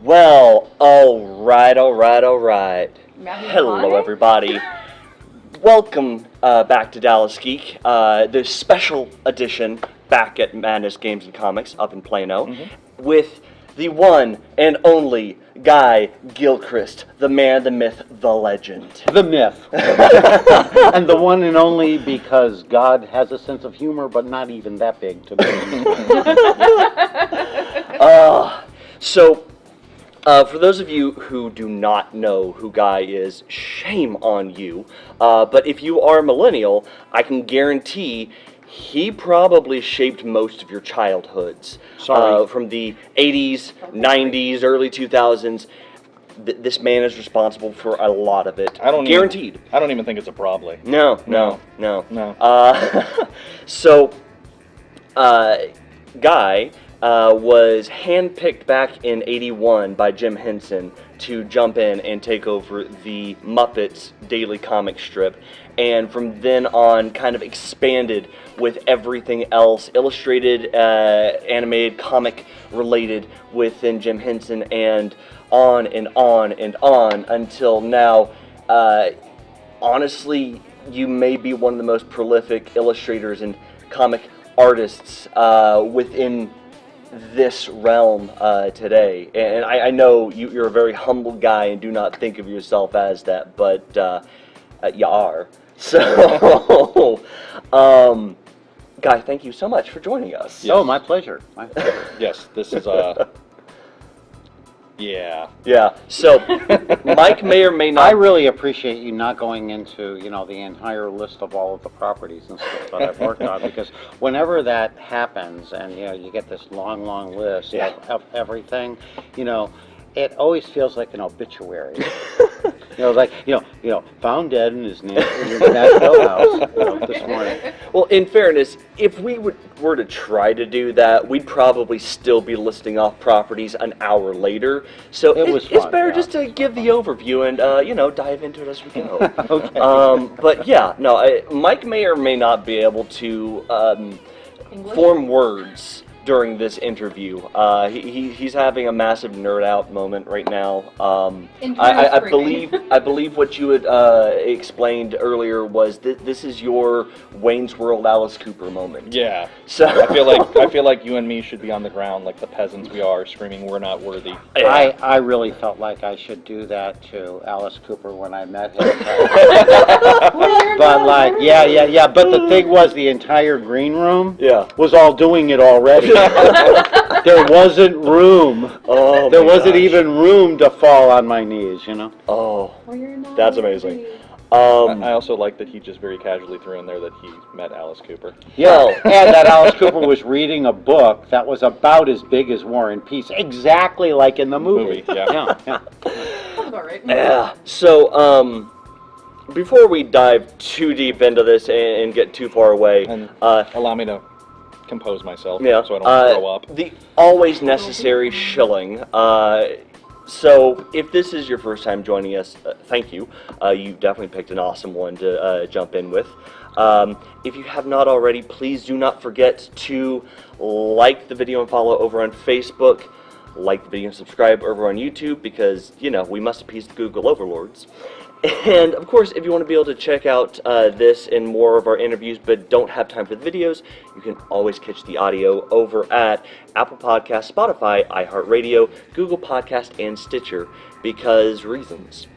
Well, all right. Hello, everybody. Welcome back to Dallas Geek, the special edition back at Madness Games and Comics up in Plano, with the one and only Guy Gilchrist, the man, the myth, the legend. The myth. And the one and only because God has a sense of humor, but not even that big to me. For those of you who do not know who Guy is, shame on you. But if you are a millennial, I can guarantee he probably shaped most of your childhoods. Sorry. From the 80s, 90s, early 2000s. This man is responsible for a lot of it. Guaranteed. I don't even think it's a probably. No. Guy was handpicked back in '81 by Jim Henson to jump in and take over the Muppets daily comic strip, and from then on kind of expanded with everything else, illustrated, animated, comic related within Jim Henson, and on and on and on until now. Honestly, you may be one of the most prolific illustrators and comic artists within this realm today, and I know you're a very humble guy and do not think of yourself as that, but you are. So, Guy, thank you so much for joining us. Yes. Oh, my pleasure. Yes, this is Yeah. So, Mike may or may not. I really appreciate you not going into, the entire list of all of the properties and stuff that I've worked on, because whenever that happens and, you get this long list of everything, it always feels like an obituary. Found dead in his Nashville house this morning. Well, in fairness, if we were to try to do that, we'd probably still be listing off properties an hour later. So it's better just to give the overview and dive into it as we go. Okay. But yeah, no, Mike may or may not be able to form words during this interview. He's having a massive nerd out moment right now. I believe what you had explained earlier was that this is your Wayne's World Alice Cooper moment. Yeah. So I feel like you and me should be on the ground like the peasants we are, screaming we're not worthy. Yeah. I really felt like I should do that to Alice Cooper when I met him. But yeah. But the thing was, the entire green room was all doing it already. There wasn't room. Oh, there wasn't even room to fall on my knees, Oh, that's amazing. I also like that he just very casually threw in there that he met Alice Cooper. Yeah, and that Alice Cooper was reading a book that was about as big as War and Peace, exactly like in the movie. Yeah. Sounds about right. Yeah. So, before we dive too deep into this and get too far away, and allow me to compose myself so I don't throw up. The always necessary shilling. So if this is your first time joining us, thank you. You definitely picked an awesome one to jump in with. If you have not already, please do not forget to like the video and follow over on Facebook. Like the video and subscribe over on YouTube, because, we must appease the Google overlords. And, of course, if you want to be able to check out this and more of our interviews but don't have time for the videos, you can always catch the audio over at Apple Podcasts, Spotify, iHeartRadio, Google Podcast, and Stitcher, because reasons.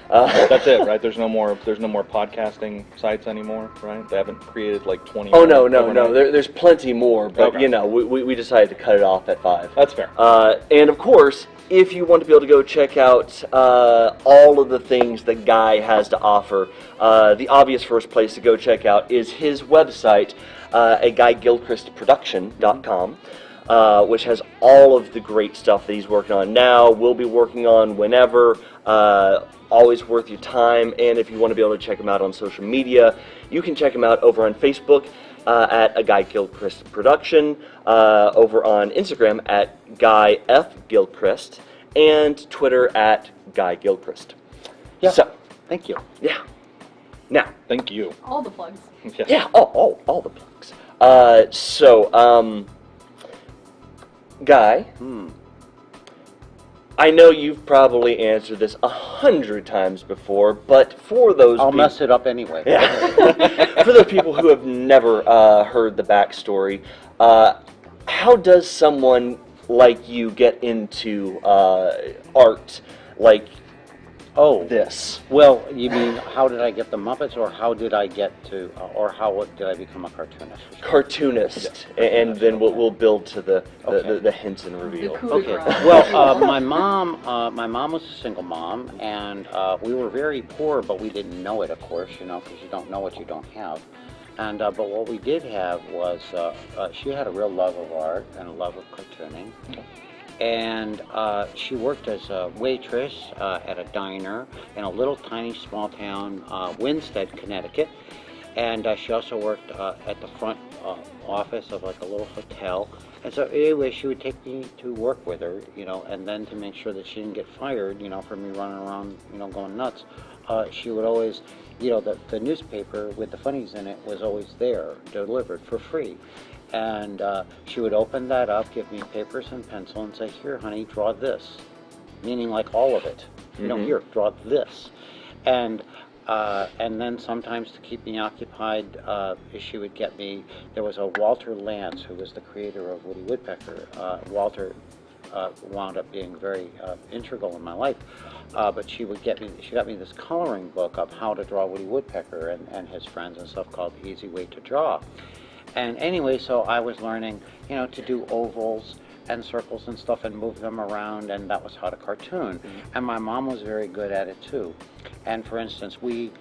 That's it, right? There's no more podcasting sites anymore, right? They haven't created like 20. Oh, no. There's plenty more, but, we decided to cut it off at 5. That's fair. And, of course, if you want to be able to go check out all of the things that Guy has to offer, the obvious first place to go check out is his website, at GuyGilchristProduction.com, which has all of the great stuff that he's working on now, will be working on whenever, always worth your time. And if you want to be able to check him out on social media, you can check him out over on Facebook at a Guy Gilchrist Production, over on Instagram at Guy F. Gilchrist, and Twitter at Guy Gilchrist. Yeah. So, thank you. Yeah. Now. Thank you. All the plugs. Yes. Yeah, all the plugs. Guy, I know you've probably answered this 100 times before, but for those I'll mess it up anyway. Yeah. For the people who have never heard the backstory, how does someone like you get into art like this? Well, you mean how did I get the Muppets, or how did I get to, or how did I become a cartoonist? Cartoonist, and then we'll build to the Henson reveal. Okay. Well, my mom was a single mom, and we were very poor, but we didn't know it, of course, because you don't know what you don't have. And but what we did have was she had a real love of art and a love of cartooning. And she worked as a waitress at a diner in a little tiny small town, Winstead, Connecticut. And she also worked at the front office of like a little hotel. And so anyway, she would take me to work with her, and then to make sure that she didn't get fired, for me running around, going nuts. She would always, the newspaper with the funnies in it was always there, delivered for free. And she would open that up, give me papers and pencil, and say, "Here, honey, draw this," meaning like all of it. Here, draw this. And then sometimes to keep me occupied, she would get me. There was a Walter Lantz, who was the creator of Woody Woodpecker. Walter wound up being very integral in my life. But she got me this coloring book of how to draw Woody Woodpecker and his friends and stuff called Easy Way to Draw. And anyway, so I was learning, to do ovals and circles and stuff and move them around, and that was how to cartoon. And my mom was very good at it too. And for instance, we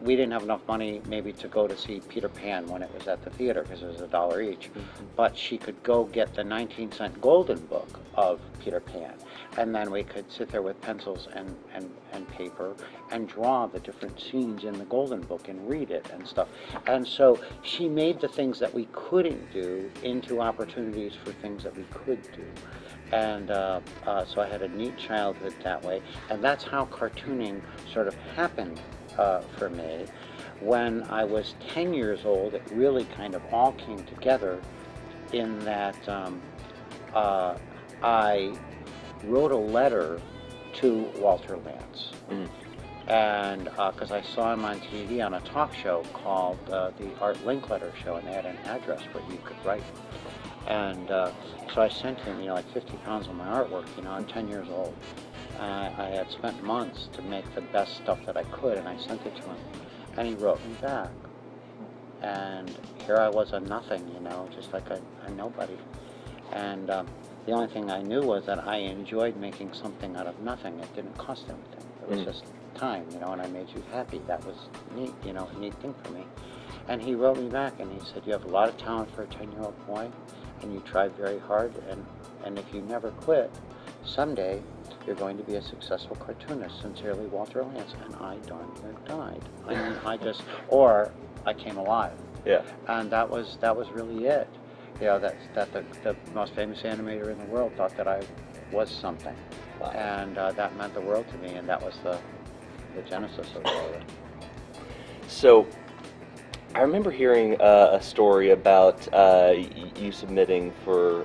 didn't have enough money maybe to go to see Peter Pan when it was at the theater, because it was $1 each. But she could go get the 19-cent golden book of Peter Pan, and then we could sit there with pencils and paper and draw the different scenes in the golden book and read it and stuff. And so she made the things that we couldn't do into opportunities for things that we could do. And so I had a neat childhood that way, and that's how cartooning sort of happened for me. When I was 10 years old, it really kind of all came together in that I wrote a letter to Walter Lantz. And because I saw him on TV on a talk show called the Art Linkletter Show, and they had an address where you could write. And so I sent him, like 50 pounds of my artwork. I'm 10 years old. I had spent months to make the best stuff that I could, and I sent it to him. And he wrote me back. And here I was a nothing, just like a nobody. And the only thing I knew was that I enjoyed making something out of nothing. It didn't cost anything. It was just time, and I made you happy. That was neat, a neat thing for me. And he wrote me back, and he said, "You have a lot of talent for a 10-year-old boy, and you tried very hard, and if you never quit, someday you're going to be a successful cartoonist. Sincerely, Walter Lantz." And I darn near died. I mean, or I came alive. Yeah. And that was really it. That the most famous animator in the world thought that I was something. Wow. And that meant the world to me, and that was the genesis of all of it. So, I remember hearing a story about you submitting for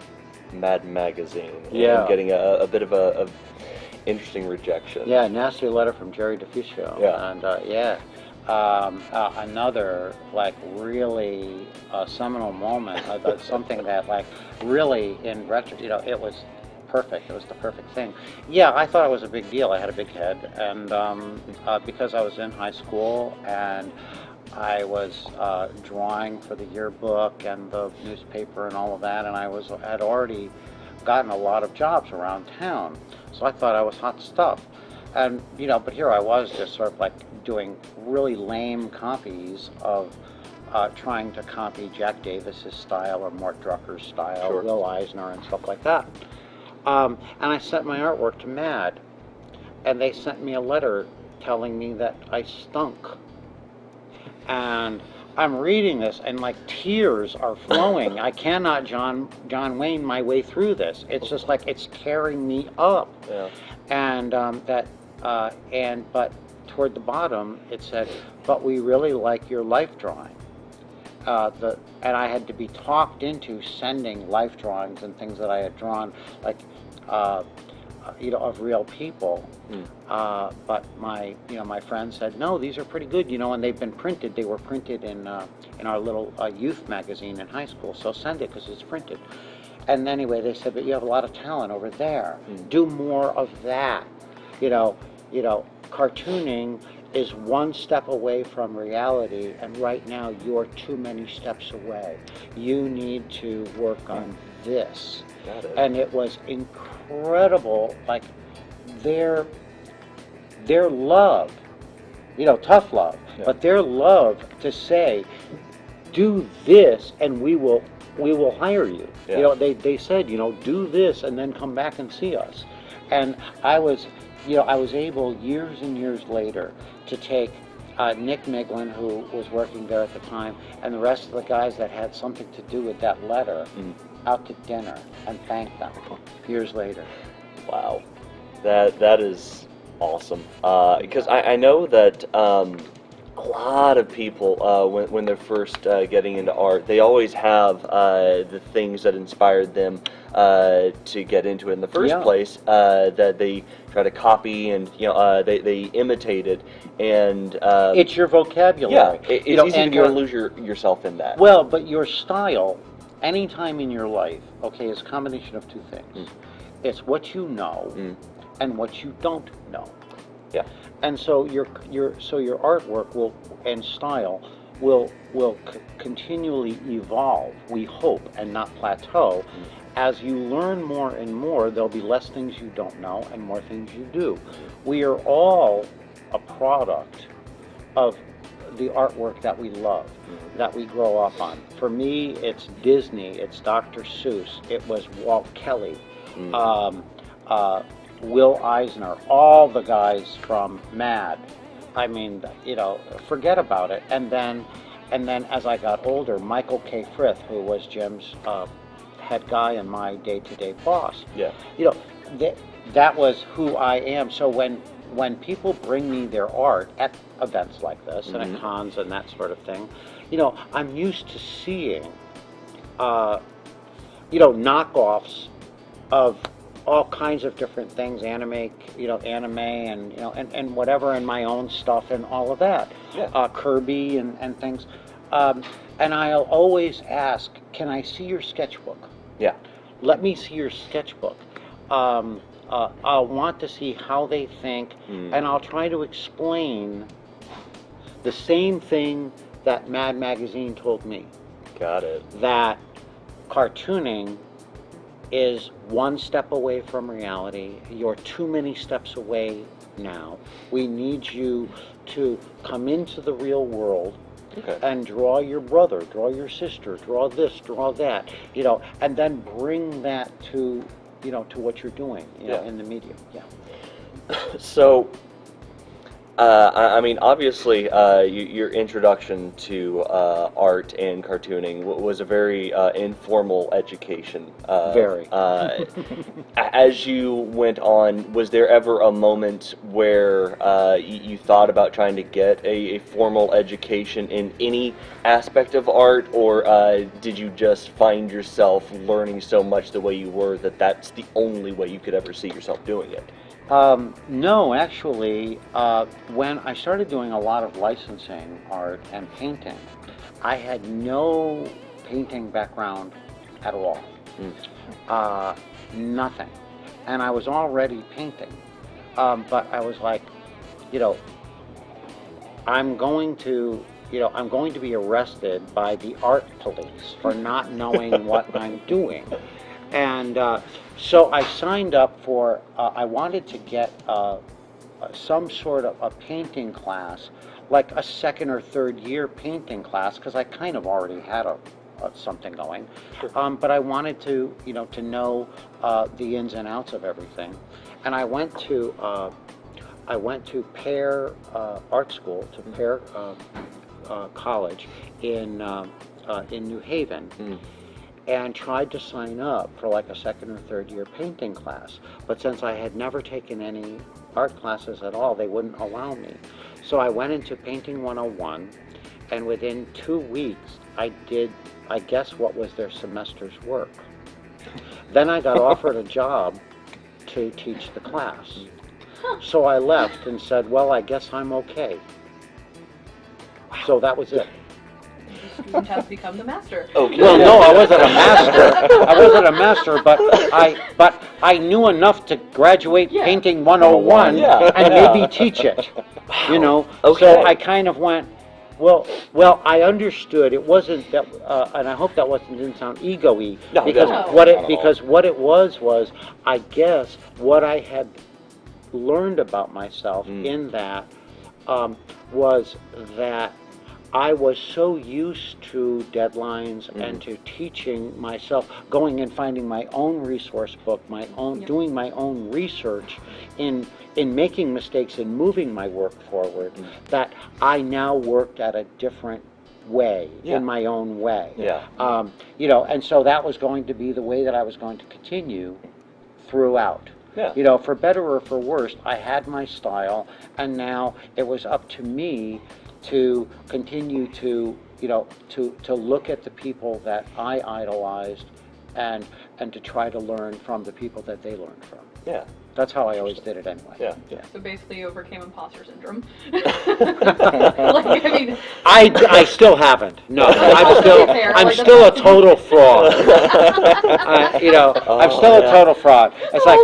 Mad Magazine and getting a bit of a interesting rejection. Yeah, a nasty letter from Jerry DeFuscio. Yeah. And another really seminal moment, something that really in retro, it was perfect. It was the perfect thing. Yeah, I thought it was a big deal. I had a big head, and because I was in high school and I was drawing for the yearbook and the newspaper and all of that, and I had already gotten a lot of jobs around town, so I thought I was hot stuff. And but here I was just sort of doing really lame copies of trying to copy Jack Davis's style or Mort Drucker's style, Sure. Will Eisner and stuff like that. And I sent my artwork to MAD, and they sent me a letter telling me that I stunk. And I'm reading this, and tears are flowing. I cannot John Wayne my way through this. It's just it's tearing me up. Yeah. And but toward the bottom it said, "But we really like your life drawing." And I had to be talked into sending life drawings and things that I had drawn, of real people. But my friend said, no, these are pretty good, and they've been printed. They were printed in our little youth magazine in high school. So send it because it's printed. And anyway, they said, but you have a lot of talent over there. Do more of that. Cartooning is one step away from reality, and right now you're too many steps away. You need to work on this. Got it. And it was incredible, like their love, tough love, but their love to say, do this and we will hire you. Yeah. They said, do this and then come back and see us. And I was able years and years later to take Nick Miglin, who was working there at the time, and the rest of the guys that had something to do with that letter out to dinner and thank them years later. Wow, that is awesome. Because I know that a lot of people, when they're first getting into art, they always have the things that inspired them to get into it in the first place, that they try to copy and they imitate it, and it's your vocabulary. Yeah, it's easy to kind of lose yourself in that. Well, but your style, any time in your life, is a combination of two things. It's what you know and what you don't know. Yeah. And so your artwork and style will continually evolve, we hope, and not plateau. As you learn more and more, there'll be less things you don't know and more things you do. We are all a product of the artwork that we love, that we grow up on. For me, it's Disney, it's Dr. Seuss, it was Walt Kelly, Will Eisner, all the guys from Mad. I mean, forget about it. And then as I got older, Michael K. Frith, who was Jim's head guy and my day-to-day boss. Yeah. That was who I am. So when people bring me their art at events like this and at cons and that sort of thing, I'm used to seeing, knockoffs of all kinds of different things, anime and whatever, and my own stuff and all of that. Yeah. Kirby and things. And I'll always ask, can I see your sketchbook? Yeah. Let me see your sketchbook. I'll want to see how they think, and I'll try to explain the same thing that Mad Magazine told me. Got it. That cartooning is one step away from reality. You're too many steps away now. We need you to come into the real world and draw your brother, draw your sister, draw this, draw that, and then bring that to what you're doing, in the medium. Yeah. So, I mean, obviously, your introduction to art and cartooning was a very informal education. Very. As you went on, was there ever a moment where you thought about trying to get a formal education in any aspect of art, or did you just find yourself learning so much the way you were that that's the only way you could ever see yourself doing it? No, actually, when I started doing a lot of licensing art and painting, I had no painting background at all. Nothing. And I was already painting. But I was like, I'm going to be arrested by the art police for not knowing what I'm doing. And so I signed up for, I wanted to get some sort of a painting class, like a second or third year painting class, because I kind of already had something going. But I wanted to, to know the ins and outs of everything. And I went to Pear Art School, to Pear College in New Haven. And tried to sign up for like a second or third year painting class. But since I had never taken any art classes at all, they wouldn't allow me. So I went into Painting 101, and within 2 weeks, I did, I guess, what was their semester's work. Then I got offered a job to teach the class. So I left and said, well, I guess I'm okay. So that was it. The student has become the master. Okay. Well, no, I wasn't a master. I wasn't a master, but I knew enough to graduate Yeah. painting 101 Yeah. and maybe teach it. You know, Okay. so I kind of went, well, I understood. It wasn't that, and I hope that didn't sound ego-y, No, because no. what it was I guess what I had learned about myself in that was that I was so used to deadlines and to teaching myself, going and finding my own resource book, doing my own research in making mistakes and moving my work forward, that I now worked at a different way, in my own way. Yeah. You know, and so that was going to be the way that I was going to continue throughout. Yeah. You know, for better or for worse, I had my style, and now it was up to me to continue to, you know, to look at the people that I idolized and to try to learn from the people that they learned from. Yeah. That's how I always did it anyway. Yeah. So basically, you overcame imposter syndrome. Like, I mean, I still haven't. No, I'm still a total fraud. You know, I'm still a total fraud. It's like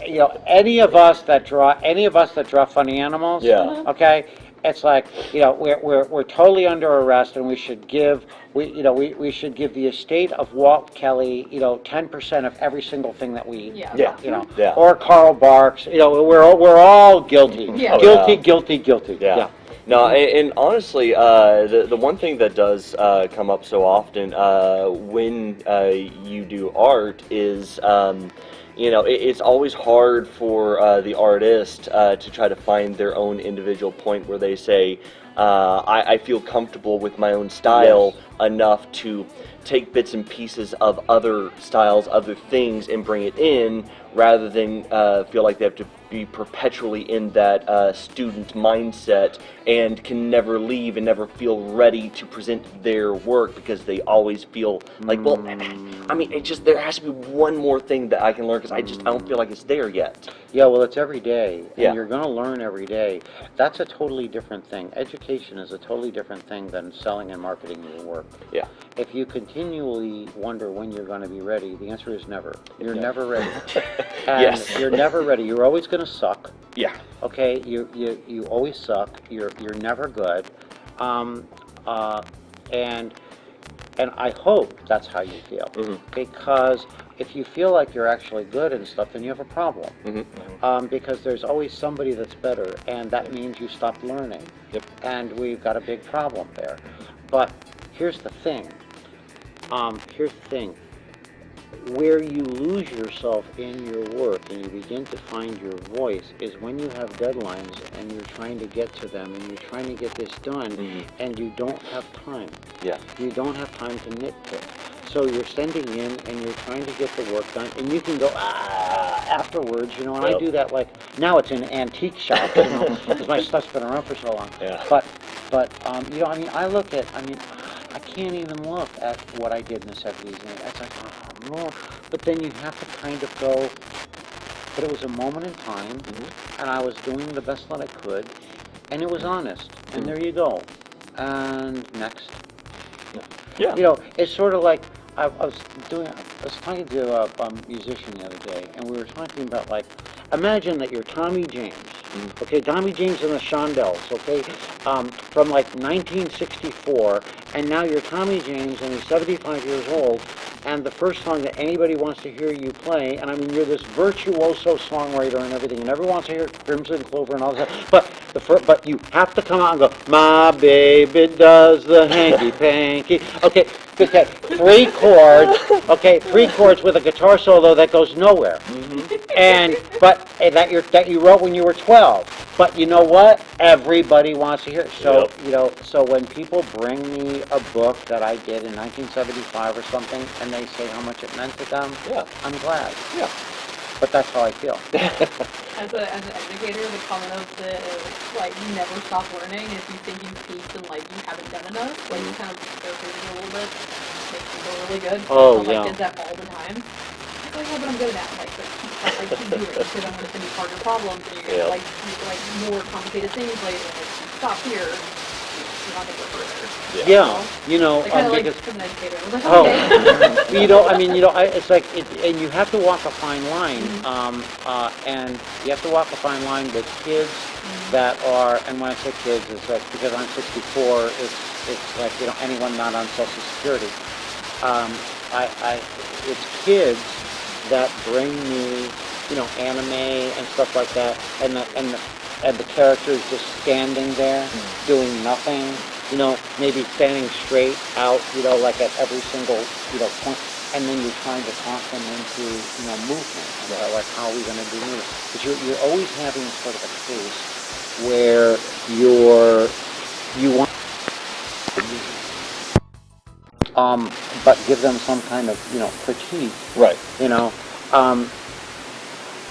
you know, any of us that draw funny animals. Yeah. Okay. It's like, you know, we're totally under arrest, and we should give the estate of Walt Kelly, you know, 10% of every single thing that we, Yeah. you know, Yeah. or Carl Barks, you know, we're all guilty, Yeah. guilty. Yeah. No, and honestly, the one thing that does come up so often when you do art is, you know, it's always hard for the artist to try to find their own individual point where they say, I feel comfortable with my own style enough to take bits and pieces of other styles, other things, and bring it in, rather than feel like they have to be perpetually in that student mindset and can never leave and never feel ready to present their work because they always feel like, well, I mean, it just, there has to be one more thing that I can learn because I don't feel like it's there yet. Yeah, well, it's every day, and Yeah. you're going to learn every day. That's a totally different thing. Education is a totally different thing than selling and marketing your work. Yeah. If you continually wonder when you're going to be ready, the answer is never. You're Yeah. never ready. And Yes. you're never ready. You're always going to suck. Yeah. Okay, you always suck. You're never good, and I hope that's how you feel, because if you feel like you're actually good and stuff, then you have a problem. Because there's always somebody that's better, and that means you stop learning. Yep. And we've got a big problem there. But here's the thing. Where you lose yourself in your work and you begin to find your voice is when you have deadlines and you're trying to get to them and you're trying to get this done and you don't have time. Yeah. You don't have time to nitpick. So you're sending in and you're trying to get the work done, and you can go afterwards, you know, and I do that, like, now it's in antique shops, you know, because my stuff's been around for so long. Yeah. But you know, I mean, I can't even look at what I did in the 70s, and it's like, oh, no. But then you have to kind of go, but it was a moment in time, and I was doing the best that I could, and it was honest, and there you go. And next. Yeah. You know, it's sort of like, I was talking to a musician the other day, and we were talking about, like, imagine that you're Tommy James, okay, Tommy James and the Shondells, okay, from like 1964, and now you're Tommy James and he's 75 years old, and the first song that anybody wants to hear you play, and I mean, you're this virtuoso songwriter and everything, and everyone wants to hear Crimson Clover and all that, but you have to come out and go, my baby does the hanky-panky, okay, three chords with a guitar solo that goes nowhere, and that you wrote when you were 12. But you know what? Everybody wants to hear it. So you know, so when people bring me a book that I did in 1975 or something, and they say how much it meant to them, I'm glad. Yeah. But that's how I feel. As an educator, the comment of like, never stop learning. If you think you've peaked and, like, you haven't done enough, like, kind of go through it a little bit, makes you feel really good. Oh, I yeah. did that all the time. oh yeah, but I'm good at that. Like, keep doing it because I'm going to send you harder problems and you're going to like more complicated things later. Like, stop here. You're not going to go further. Yeah, you know, I kind of like because as an educator. I was like, okay. you know, I mean, you know, it's like, and you have to walk a fine line, and you have to walk a fine line with kids that are, and when I say kids, it's like, because I'm 64, it's like, you know, anyone not on Social Security. It's kids that bring me, you know, anime and stuff like that, and the characters just standing there doing nothing, you know, maybe standing straight out, you know, like at every single, you know, point, and then you're trying to talk them into, you know, movement, like how are we going to do movement? But you're always having sort of a case where you want, but give them some kind of, you know, critique, Right. you know,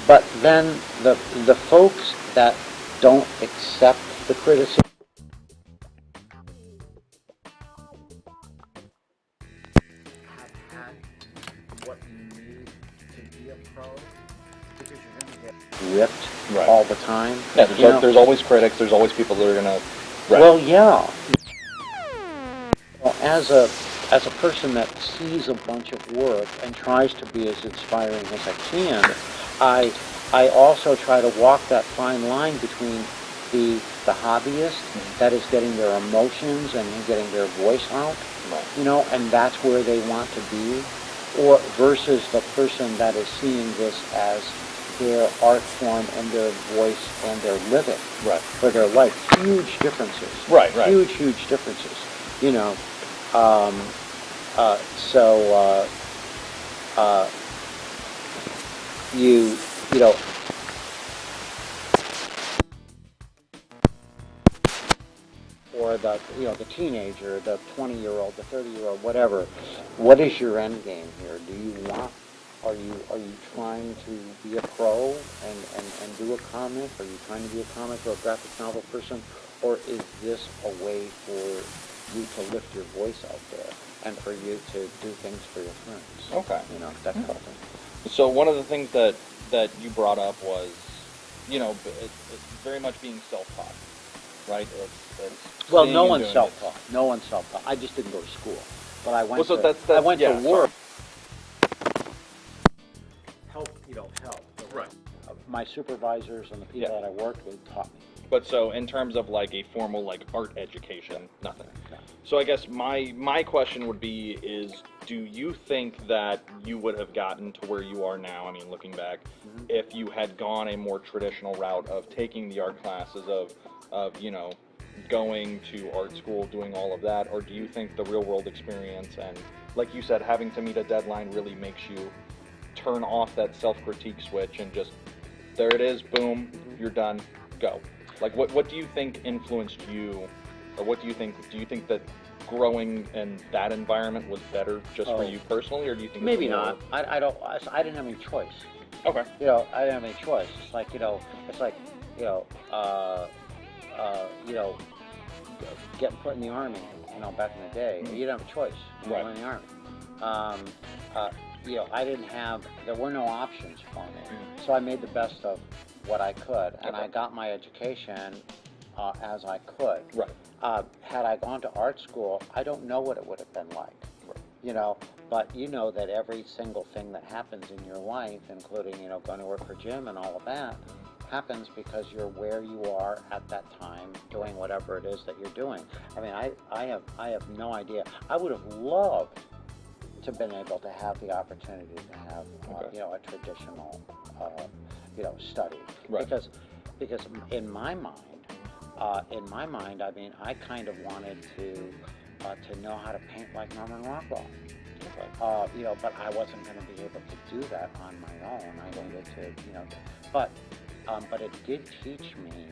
but then the folks that don't accept the criticism have had what you need to be a pro, because you're going to get ripped all the time. Yeah, there's always critics. There's always people that are gonna. Well, yeah. Well, as a person that sees a bunch of work and tries to be as inspiring as I can, I also try to walk that fine line between the hobbyist that is getting their emotions and getting their voice out, you know, and that's where they want to be, or versus the person that is seeing this as their art form and their voice and their living for their life. Huge differences. Right. Huge differences. You know, you know, or the, you know, the teenager, the 20-year-old, the 30-year-old, whatever. What is your end game here? Do you want? Are you trying to be a pro and do a comic? Are you trying to be a comic or a graphic novel person, or is this a way for you to lift your voice out there and for you to do things for your friends? Okay. You know, that kind of thing. So one of the things that you brought up was, you know, it's very much being self-taught, right? It's well, seeing no and one's doing self-taught. No one's self-taught. I just didn't go to school, but I went. Well, so that's I went yeah, to work. Help. Right. My supervisors and the people that I worked with taught me. But so in terms of like a formal like art education, nothing. No. So I guess my question would be is, do you think that you would have gotten to where you are now, I mean looking back, if you had gone a more traditional route of taking the art classes, of you know, going to art school, doing all of that, or do you think the real world experience and, like you said, having to meet a deadline really makes you turn off that self-critique switch and just, there it is, boom, you're done, go? Like, what do you think influenced you, or what do you think that growing in that environment was better just for you personally, or do you think maybe it's more... not? I didn't have any choice. Okay. You know, I didn't have any choice. It's like, you know, getting put in the army. You know, back in the day, you didn't have a choice. You were in the army. You know, there were no options for me. So I made the best of what I could, and I got my education as I could. Right. Had I gone to art school, I don't know what it would have been like. Right. You know, but you know that every single thing that happens in your life, including, you know, going to work for Jim and all of that, happens because you're where you are at that time, doing whatever it is that you're doing. I mean, I have no idea. I would have loved to have been able to have the opportunity to have, you know, a traditional, you know, study. Right. Because in my mind, I mean, I kind of wanted to know how to paint like Norman Rockwell. You know, but I wasn't going to be able to do that on my own. I needed to, you know, but it did teach me,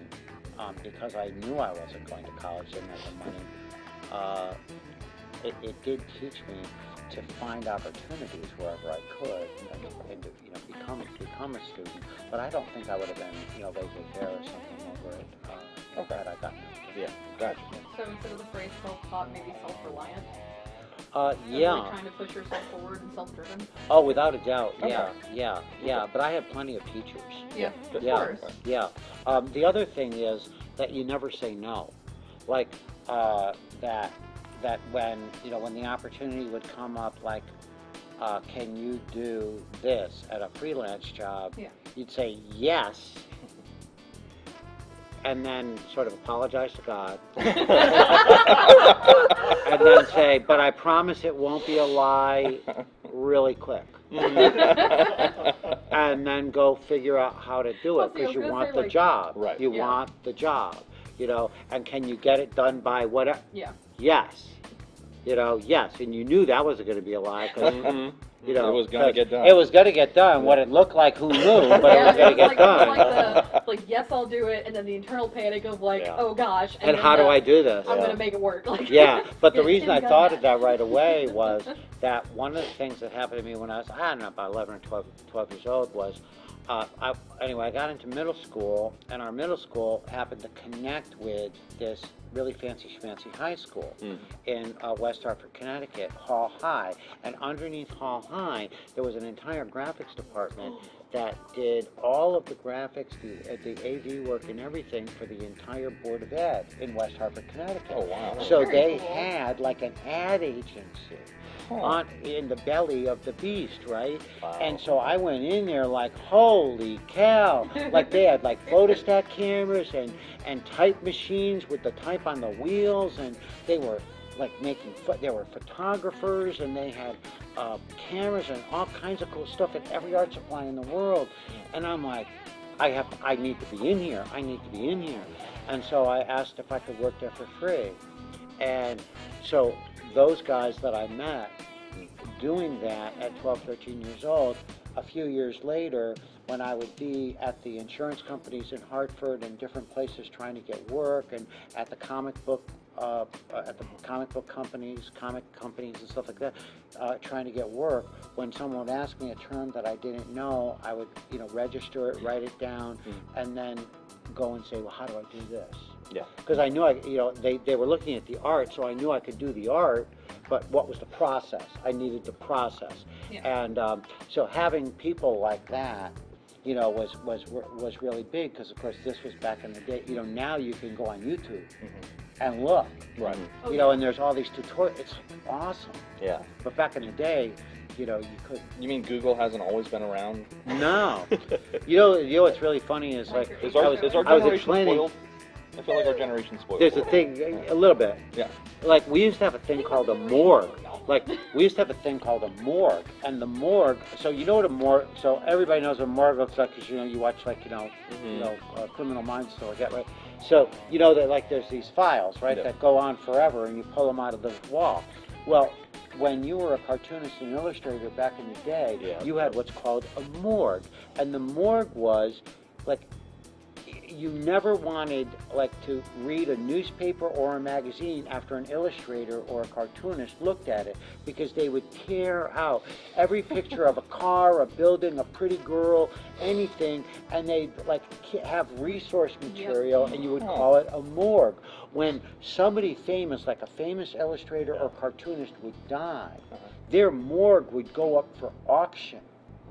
because I knew I wasn't going to college, didn't have the money. It did teach me to find opportunities wherever I could, and to, you know, become a student. But I don't think I would have been, you know, laissez-faire or something over it. Had I gotten it. Yeah, gotcha. So instead of the phrase self-taught, maybe self-reliant? Yeah. Like trying to push yourself forward and self-driven. Oh, without a doubt. Okay. Yeah. But I had plenty of teachers. Yeah, of Yeah. course. Yeah. The other thing is that you never say no. Like that when when the opportunity would come up, like, can you do this at a freelance job? Yeah. You'd say yes. And then sort of apologize to God. And then say, but I promise it won't be a lie really quick. And then go figure out how to do it, because you want the job. Right. You want the job, and can you get it done by whatever? Yeah. Yes. Yes. And you knew that wasn't going to be a lie, because, it was going to get done. It was going to get done. What it looked like, who knew, but it was going to get done. Like, yes, I'll do it, and then the internal panic of like, Yeah. oh gosh. And how do I do this? I'm gonna make it work. Like, Yeah, but the Yeah, reason I Tim thought got of that right away was that one of the things that happened to me when I was, I don't know, about 11 or 12 years old was, I got into middle school, and our middle school happened to connect with this really fancy high school in West Hartford, Connecticut, Hall High. And underneath Hall High, there was an entire graphics department that did all of the graphics, the AV work and everything for the entire Board of Ed in West Hartford, Connecticut. Oh, wow. So Very they cool. had like an ad agency in the belly of the beast, right? Wow. And so I went in there like, holy cow! Like they had like photostat cameras and type machines with the type on the wheels, and they were like they were photographers, and they had cameras and all kinds of cool stuff at every art supply in the world. And I'm like, I need to be in here. I need to be in here. And so I asked if I could work there for free. And so those guys that I met doing that at 12, 13 years old, a few years later, when I would be at the insurance companies in Hartford and different places trying to get work, and at the comic book companies, comic companies and stuff like that, trying to get work, when someone would ask me a term that I didn't know, I would register it, write it down, and then go and say, well, how do I do this? Yeah. Because I knew they were looking at the art, so I knew I could do the art, but what was the process? I needed the process. Yeah. And so having people like that, was really big, because of course this was back in the day. Now you can go on YouTube and look, Right. and there's all these tutorials. It's awesome. Yeah. But back in the day, you couldn't. You mean Google hasn't always been around? No. You know what's really funny is like Is our I was generation explaining. spoiled? I feel like our generation's spoiled. There's a thing, a little bit. Yeah. Like, we used to have a thing called a morgue. And the morgue, so you know what a morgue, so everybody knows what a morgue looks like, because, you watch, like, Criminal Minds, stuff like that, right? So, that, like, there's these files, right, Yeah. that go on forever, and you pull them out of the wall. Well, when you were a cartoonist and illustrator back in the day, Yeah. you had what's called a morgue. And the morgue was, like, you never wanted, like, to read a newspaper or a magazine after an illustrator or a cartoonist looked at it, because they would tear out every picture of a car, a building, a pretty girl, anything, and they'd, like, have resource material, and you would call it a morgue. When somebody famous, like a famous illustrator or cartoonist, would die, their morgue would go up for auction.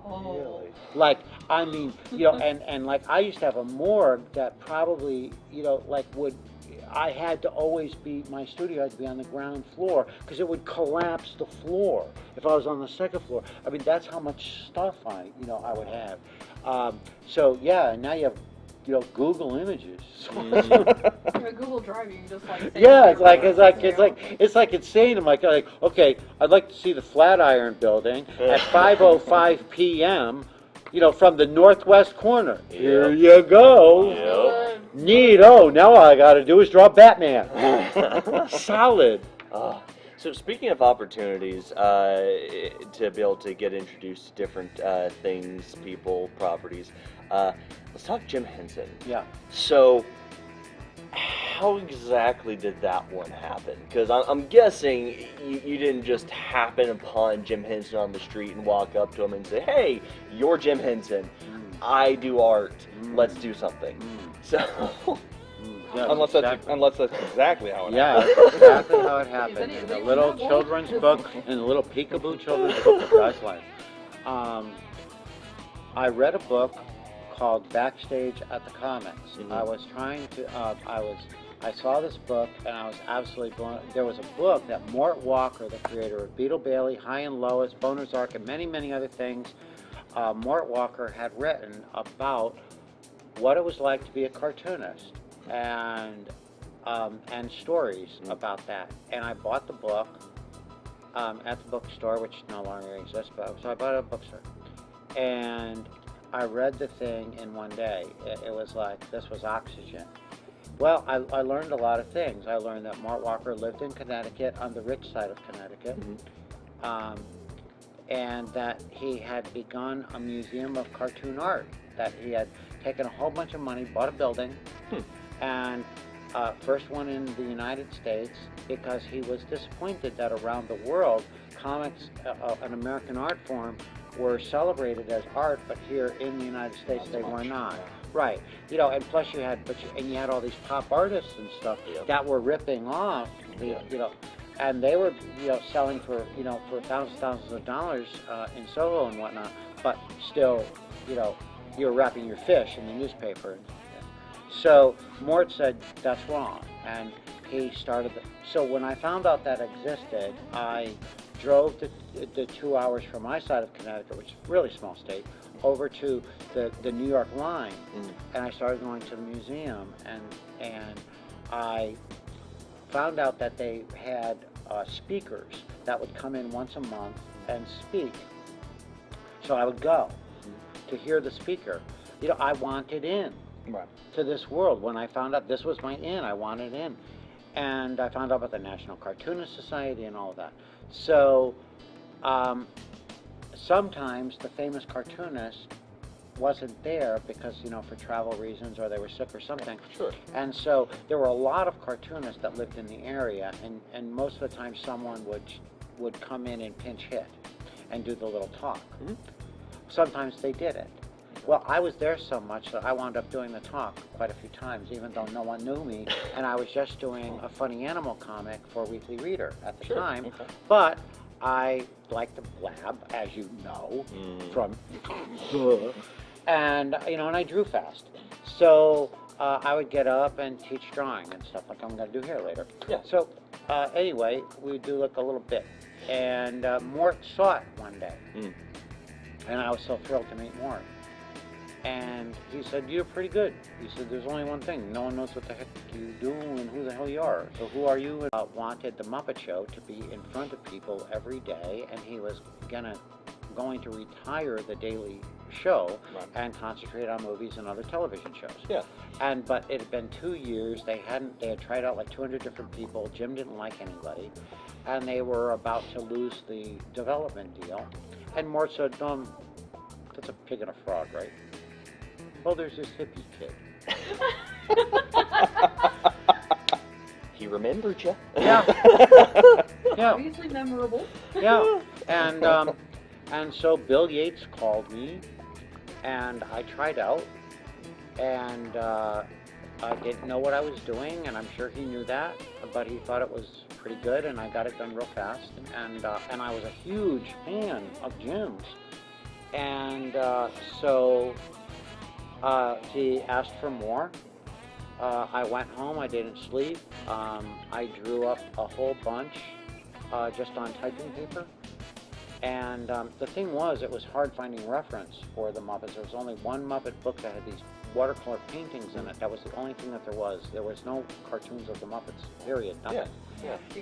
Oh. Like, I mean, and like, I used to have a morgue that probably, I had to always be, my studio had to be on the ground floor, because it would collapse the floor if I was on the second floor. I mean, that's how much stuff I would have. So yeah, and now you have, Google Images. Google Drive, you can just like. save Yeah, it. it's like insane. I'm like, okay, I'd like to see the Flatiron Building at 5:05 p.m. From the northwest corner. Yep. Here you go. Yep. Neato. Now all I got to do is draw Batman. Solid. So speaking of opportunities, to be able to get introduced to different things, people, properties, let's talk Jim Henson. Yeah. So, how exactly did that one happen? Because I'm guessing you didn't just happen upon Jim Henson on the street and walk up to him and say, hey, you're Jim Henson. I do art. Let's do something. So... Yes, Unless that's exactly how it Yeah, happened. that's exactly how it happened. Is In the anyone little not going? children's book, in the little peekaboo children's book of Guy's life. I read a book called Backstage at the Comics. Mhm. I was trying to, I saw this book and I was absolutely blown. There was a book that Mort Walker, the creator of Beetle Bailey, High and Lois, Boner's Ark, and many, many other things, Mort Walker had written about what it was like to be a cartoonist and stories about that. And I bought the book at the bookstore, which no longer exists, but so I bought it at a bookstore. And I read the thing in one day. It was like, this was oxygen. Well, I learned a lot of things. I learned that Mort Walker lived in Connecticut, on the rich side of Connecticut, and that he had begun a museum of cartoon art, that he had taken a whole bunch of money, bought a building, and first one in the United States, because he was disappointed that around the world, comics, an American art form, were celebrated as art, but here in the United States they were not. Right. You know, and plus you had, you had all these pop artists and stuff that were ripping off the, you know, and they were, you know, selling for, you know, for thousands of dollars in Soho and whatnot, but still, you know, you're wrapping your fish in the newspaper. So Mort said that's wrong, and he started. So when I found out that existed, I drove the 2 hours from my side of Connecticut, which is a really small state, over to the New York line, and I started going to the museum, and I found out that they had speakers that would come in once a month and speak. So I would go to hear the speaker. You know, I wanted in to this world. When I found out this was my in, I wanted in. And I found out about the National Cartoonist Society and all of that. So sometimes the famous cartoonist wasn't there because, you know, for travel reasons, or they were sick or something. Sure. And so there were a lot of cartoonists that lived in the area, and most of the time someone would come in and pinch hit and do the little talk. Sometimes they did it. Well, I was there so much that I wound up doing the talk quite a few times, even though no one knew me, and I was just doing a funny animal comic for Weekly Reader at the time. But I like to blab, as you know, from and, you know, and I drew fast. So I would get up and teach drawing and stuff like I'm going to do here later. So anyway, we do like a little bit. And Mort saw it one day. And I was so thrilled to meet Mort. And he said, you're pretty good. He said, there's only one thing. No one knows what the heck you do and who the hell you are. So who are you? Wanted the Muppet Show to be in front of people every day, and he was going to retire the daily show and concentrate on movies and other television shows. But it had been 2 years. They had tried out like 200 different people. Jim didn't like anybody, and they were about to lose the development deal. And Mort said, that's a pig and a frog, right? Well, there's this hippie kid. He remembered you. Yeah. Obviously memorable. Yeah. And so Bill Yates called me, and I tried out, and I didn't know what I was doing, and I'm sure he knew that, but he thought it was pretty good, and I got it done real fast, and I was a huge fan of Jim's, and so he asked for more. I went home, I didn't sleep. I drew up a whole bunch just on typing paper. And the thing was, it was hard finding reference for the Muppets. There was only one Muppet book that had these watercolor paintings in it. That was the only thing that there was. There was no cartoons of the Muppets, period, nothing.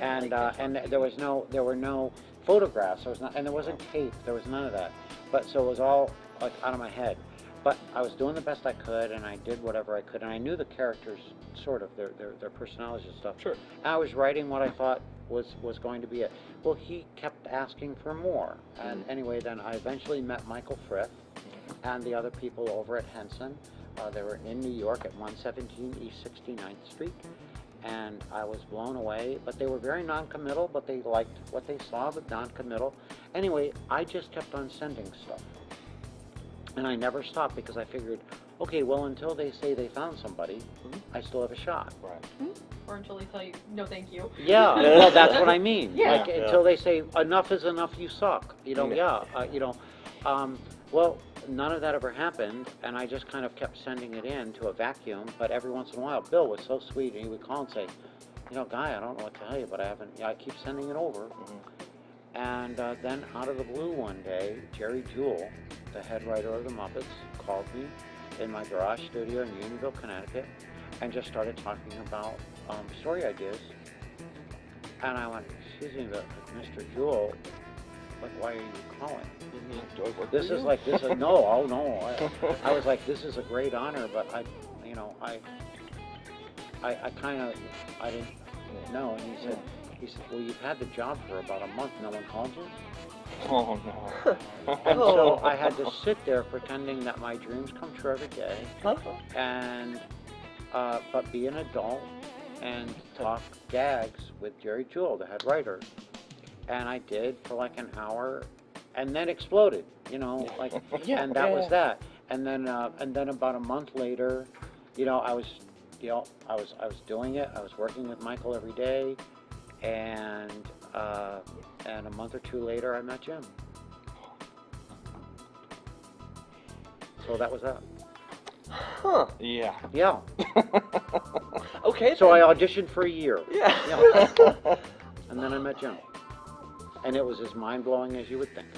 And there were no photographs. And there wasn't tape. There was none of that. But so it was all like out of my head. But I was doing the best I could, and I did whatever I could, and I knew the characters, sort of, their personalities and stuff. Sure. And I was writing what I thought was going to be it. Well, he kept asking for more, and anyway, then I eventually met Michael Frith and the other people over at Henson. They were in New York at 117 East 69th Street, and I was blown away. But they were very non-committal, but they liked what they saw, but non-committal. Anyway, I just kept on sending stuff. And I never stopped because I figured, okay, well, until they say they found somebody, I still have a shot. Right. Or until they tell you, no, thank you. Yeah, well, that's what I mean. Yeah. Like, until they say, enough is enough, you suck. You know, well, none of that ever happened, and I just kind of kept sending it in to a vacuum, but every once in a while, Bill was so sweet, and he would call and say, you know, Guy, I don't know what to tell you, but I keep sending it over. And then out of the blue one day, Jerry Jewell, the head writer of the Muppets, called me in my garage studio in Unionville, Connecticut, and just started talking about story ideas. And I went, excuse me, Mr. Jewell, why are you calling? Do I work This for is you? like, this is, no, oh no. I was like, this is a great honor, but I didn't know. And he said, well, you've had the job for about a month, no one called you? Oh no. And so I had to sit there pretending that my dreams come true every day, and but be an adult and talk gags with Jerry Jewell, the head writer. And I did for like an hour, and then exploded, and that was that. And then about a month later, I was doing it. I was working with Michael every day, and a month or two later, I met Jim. So that was that. Huh. Yeah. Yeah. Okay. So I then. auditioned for a year. Yeah. And then I met Jim. And it was as mind-blowing as you would think.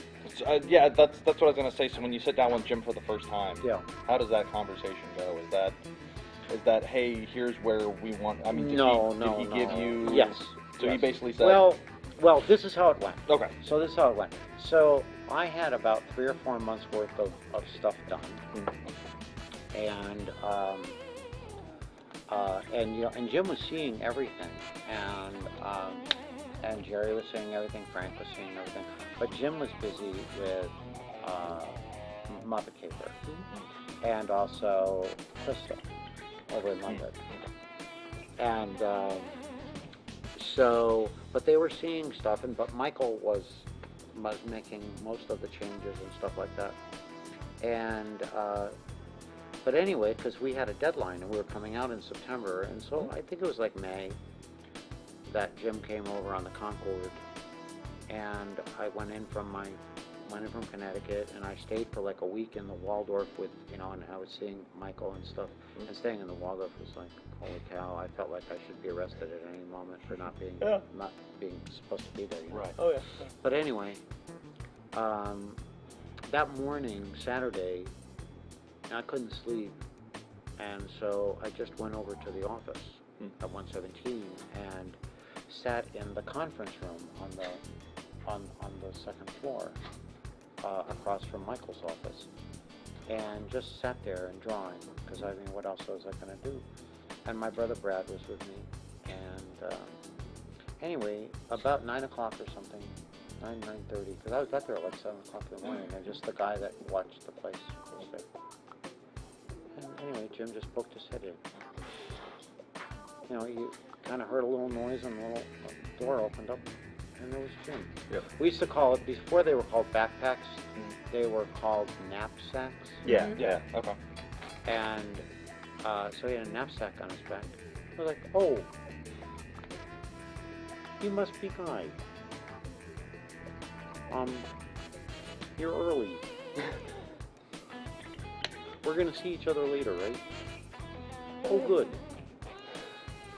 Yeah, that's what I was gonna say. So when you sit down with Jim for the first time, Yeah. how does that conversation go? Is that hey, here's where we want? I mean, did he give you? Yes. So he Yes. basically said. Well, this is how it went. Okay. So this is how it went. So I had about 3 or 4 months worth of stuff done, and and Jim was seeing everything, and Jerry was seeing everything, Frank was seeing everything, but Jim was busy with Muppet Caper, and also Crystal over in London, and but they were seeing stuff, but Michael was making most of the changes and stuff like that, and but anyway, because we had a deadline and we were coming out in September, and so I think it was like May that Jim came over on the Concorde, and I went in from Connecticut, and I stayed for like a week in the Waldorf with, and I was seeing Michael and stuff, and staying in the Waldorf was like, holy cow, I felt like I should be arrested at any moment for not being supposed to be there. Right. Oh yeah. But anyway, that morning, Saturday, I couldn't sleep, and so I just went over to the office at 117 and sat in the conference room on the second floor, across from Michael's office, and just sat there and drawing, because I mean, what else was I going to do? And my brother Brad was with me, and anyway, about 9 o'clock or something, 9:30, because I got there at like 7 o'clock in the morning, and just the guy that watched the place was there. And anyway, Jim just poked his head in. You kind of heard a little noise, and the little door opened up, and there was Jim. Yep. We used to call it, before they were called backpacks, they were called knapsacks. Yeah. Mhm. Yeah. Okay. And so he had a knapsack on his back. I was like, oh, you must be Guy. You're early. We're gonna see each other later, right? Oh, good.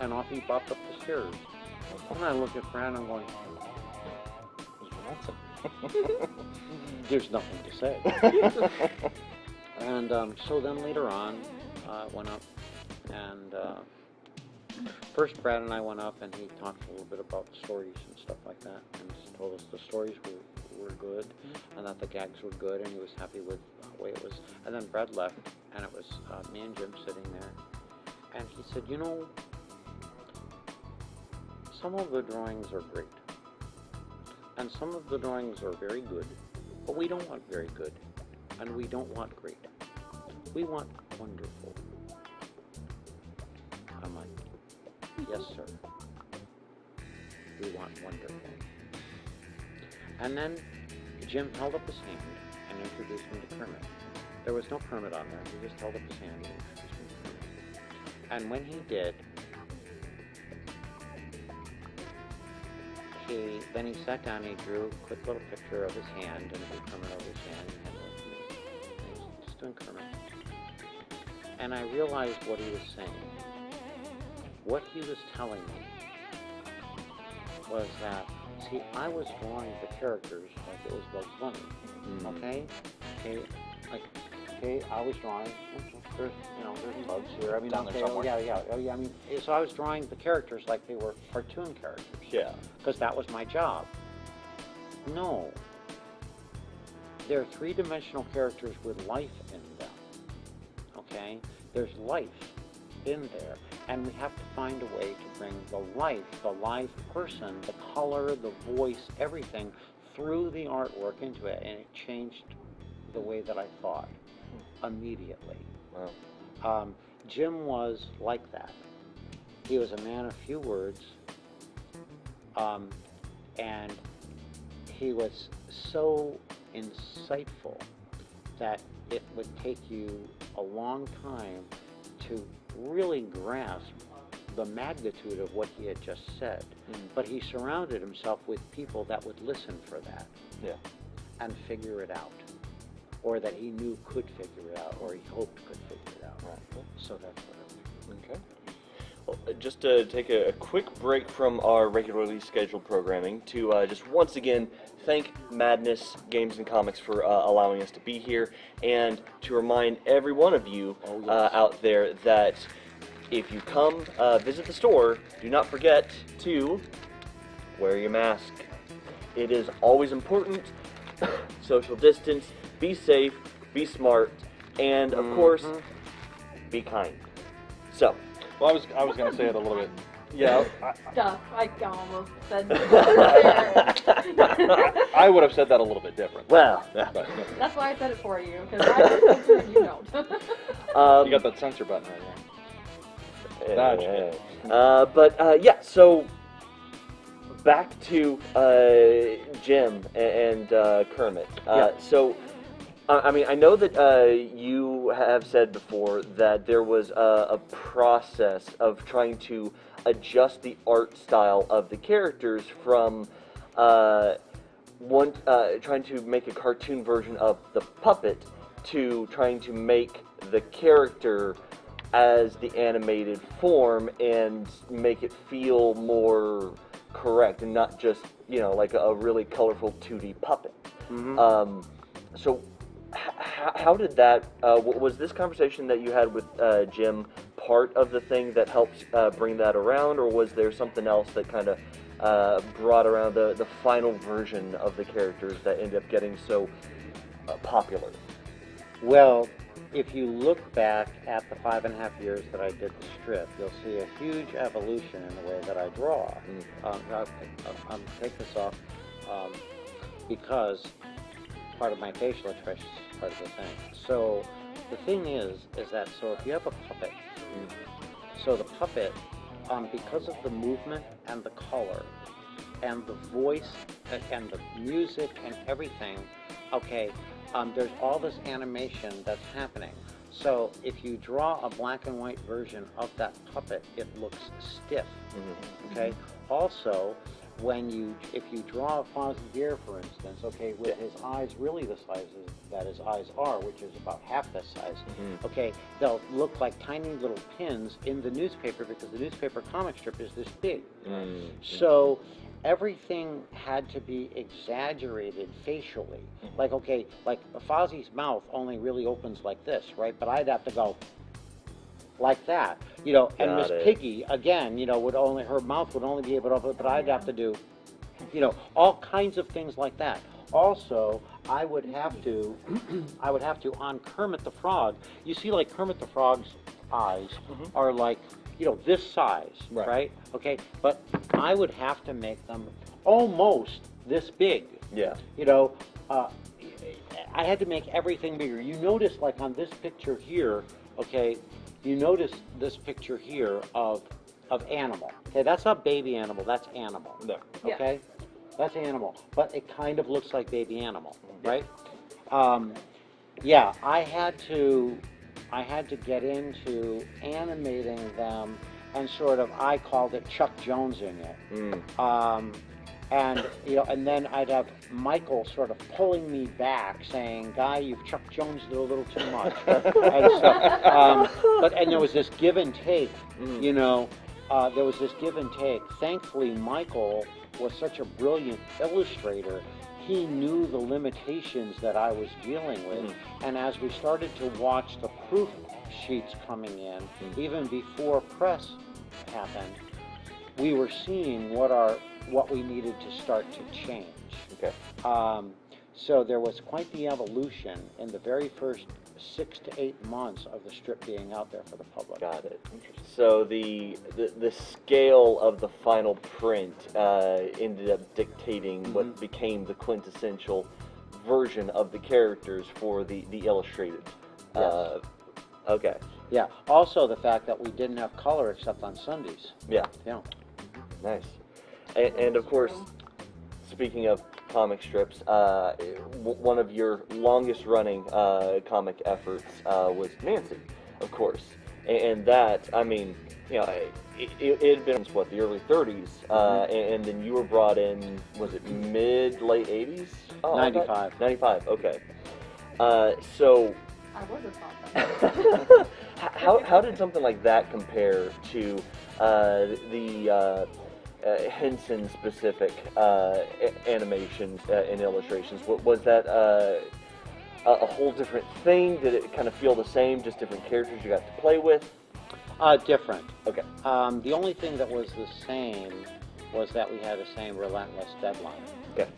And off he bopped up the stairs. And I looked at Fran and I'm going, there's nothing to say. And so then later on, went up, and first Brad and I went up, and he talked a little bit about stories and stuff like that, and told us the stories were good, and that the gags were good, and he was happy with the way it was. And then Brad left, and it was me and Jim sitting there, and he said, some of the drawings are great, and some of the drawings are very good, but we don't want very good, and we don't want great. We want wonderful. I'm like, yes, sir. We want wonderful. And then Jim held up his hand and introduced me to Kermit. There was no Kermit on there. He just held up his hand and introduced me to Kermit. And when he did, then he sat down and he drew a quick little picture of his hand and drew Kermit over his hand and handed it to me. And he was just doing Kermit. And I realized what he was saying. What he was telling me was that, see, I was drawing the characters like it was Bugs Bunny, okay? Okay, I was drawing, there's bugs here, I mean, Down there okay, somewhere. I mean, so I was drawing the characters like they were cartoon characters. Yeah. Because that was my job. No. They're three-dimensional characters with life in them, okay? There's life in there, and we have to find a way to bring the live person, the color, the voice, everything through the artwork into it, and it changed the way that I thought immediately. Wow. Jim was like that. He was a man of few words, and he was so insightful that it would take you a long time to really grasp the magnitude of what he had just said. But he surrounded himself with people that would listen for that. Yeah. And figure it out, or that he knew could figure it out, or he hoped could figure it out. Right. So that's what it was. Okay. Well, just to take a quick break from our regularly scheduled programming to just once again thank Madness Games and Comics for allowing us to be here, and to remind every one of you out there that if you come visit the store, do not forget to wear your mask. It is always important. Social distance, be safe, be smart, and of course, be kind. So, Well, I was going to say it a little bit. yeah. Stuff. I almost said I would have said that a little bit different. Well, But, That's why I said it for you, because I don't and you don't. you got that censor button right there. But yeah, so back to Jim and Kermit. So, I mean, I know that you have said before that there was a process of trying to adjust the art style of the characters from trying to make a cartoon version of the puppet to trying to make the character as the animated form and make it feel more correct and not just, you know, like a really colorful 2D puppet. So how did that, was this conversation that you had with Jim part of the thing that helped bring that around, or was there something else that kind of brought around the final version of the characters that ended up getting so popular? Well, if you look back at the 5.5 years that I did the strip, you'll see a huge evolution in the way that I draw. I'll take this off because part of my facial expression is part of the thing. So the thing is that, so if you have a puppet, so the puppet, because of the movement and the color and the voice and the music and everything, okay, there's all this animation that's happening. So if you draw a black and white version of that puppet, it looks stiff, okay? Also, if you draw a Fozzie Bear, for instance, okay, with his eyes really the size that his eyes are, which is about half this size, okay, they'll look like tiny little pins in the newspaper because the newspaper comic strip is this big. So everything had to be exaggerated facially. Like, okay, like Fozzie's mouth only really opens like this, right? But I'd have to go like that, you know, and Miss Piggy, again, you know, her mouth would only be able to open, but I'd have to do, you know, all kinds of things like that. Also, I would have to on Kermit the Frog, you see, like, Kermit the Frog's eyes are like, you know, this size, right? Okay, but I would have to make them almost this big. Yeah. You know, I had to make everything bigger. You notice, like, on this picture here, okay, you notice this picture here of animal. Okay, that's not baby animal, that's animal. No. Okay? That's animal, but it kind of looks like baby animal, right? Yeah, I had to get into animating them, and sort of, I called it Chuck Jonesing it. And and then I'd have Michael sort of pulling me back, saying, "Guy, you've Chuck Jonesed it a little too much." And so, and there was this give and take. There was this give and take. Thankfully, Michael was such a brilliant illustrator. He knew the limitations that I was dealing with, and as we started to watch the proof sheets coming in, even before press happened, we were seeing what we needed to start to change. Okay. So there was quite the evolution in the very first 6 to 8 months of the strip being out there for the public. Got it. So the scale of the final print ended up dictating what became the quintessential version of the characters for the illustrated. Yes. Okay. Yeah. Also, the fact that we didn't have color except on Sundays. Yeah. Yeah. Nice. And of course, speaking of comic strips, one of your longest running comic efforts was Nancy, of course. And that, I mean, it had been, what, the early 30s, and then you were brought in, was it late 80s? Oh, 95. 95, okay. So... I was a thought. How did something like that compare to the Henson specific animations and illustrations? Was that a whole different thing? Did it kind of feel the same, just different characters you got to play with? Different. Okay. The only thing that was the same was that we had the same relentless deadline. Okay.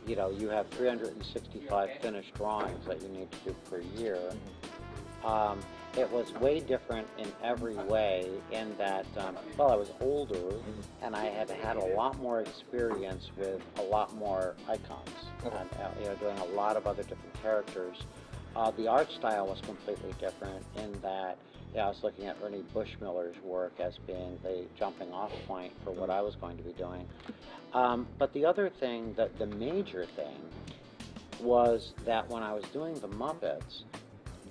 You have 365 finished drawings that you need to do per year. It was way different in every way in that, I was older and I had had a lot more experience with a lot more icons, and, doing a lot of other different characters. The art style was completely different in that, I was looking at Ernie Bushmiller's work as being the jumping off point for what I was going to be doing. But the other thing, the major thing, was that when I was doing the Muppets,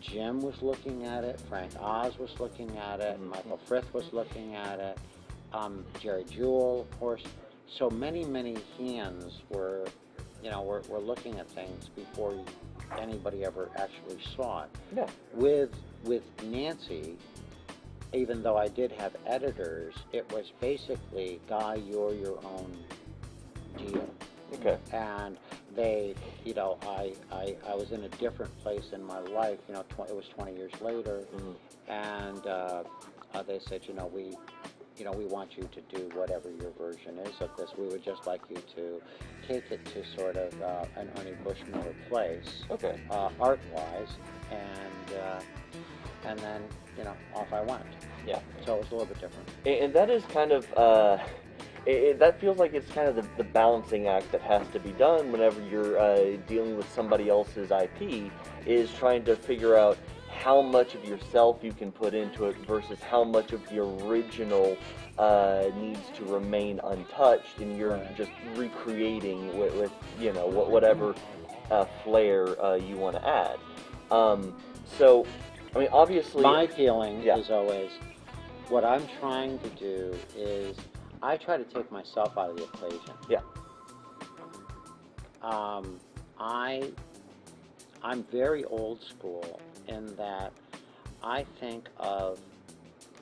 Jim was looking at it, Frank Oz was looking at it, Michael Frith was looking at it, Jerry Jewell, of course. So many hands were looking at things before anybody ever actually saw it. Yeah. With Nancy, even though I did have editors, it was basically, Guy, you're your own deal. Okay. And they, I was in a different place in my life. It was 20 years later, and they said, we want you to do whatever your version is of this. We would just like you to take it to sort of an Ernie Bushmiller place, Okay. Art-wise, and then off I went. Yeah. So it was a little bit different. And that is kind of, that feels like it's kind of the balancing act that has to be done whenever you're dealing with somebody else's IP, is trying to figure out how much of yourself you can put into it versus how much of the original needs to remain untouched, and you're just recreating with whatever flair you want to add. So, I mean, obviously... My feeling is always, what I'm trying to do is, I try to take myself out of the equation. Yeah. I'm very old school in that I think of,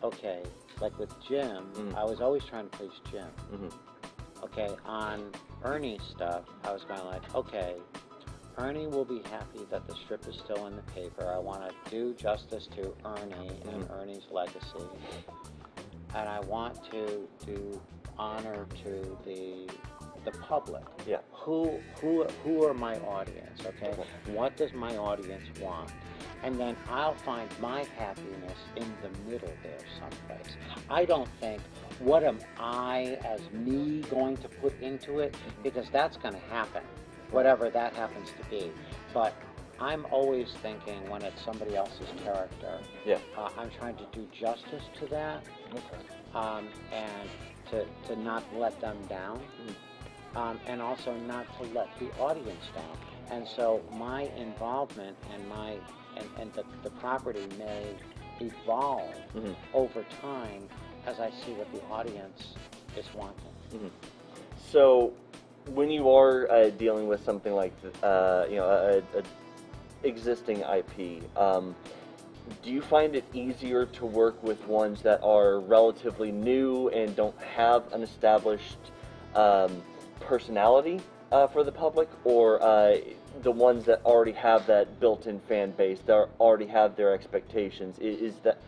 okay, like with Jim, I was always trying to please Jim. Okay, on Ernie's stuff, I was going like, okay, Ernie will be happy that the strip is still in the paper. I want to do justice to Ernie and Ernie's legacy. And I want to do honor to the public. Yeah. Who are my audience, okay? What does my audience want? And then I'll find my happiness in the middle there someplace. I don't think, what am I as me going to put into it? Because that's going to happen, whatever that happens to be. But I'm always thinking when it's somebody else's character, I'm trying to do justice to that, and to not let them down. and also not to let the audience down. And so my involvement and the property may evolve over time as I see what the audience is wanting. So, when you are dealing with something like a existing IP, do you find it easier to work with ones that are relatively new and don't have an established personality for the public, or the ones that already have that built-in fan base, that already have their expectations? Is that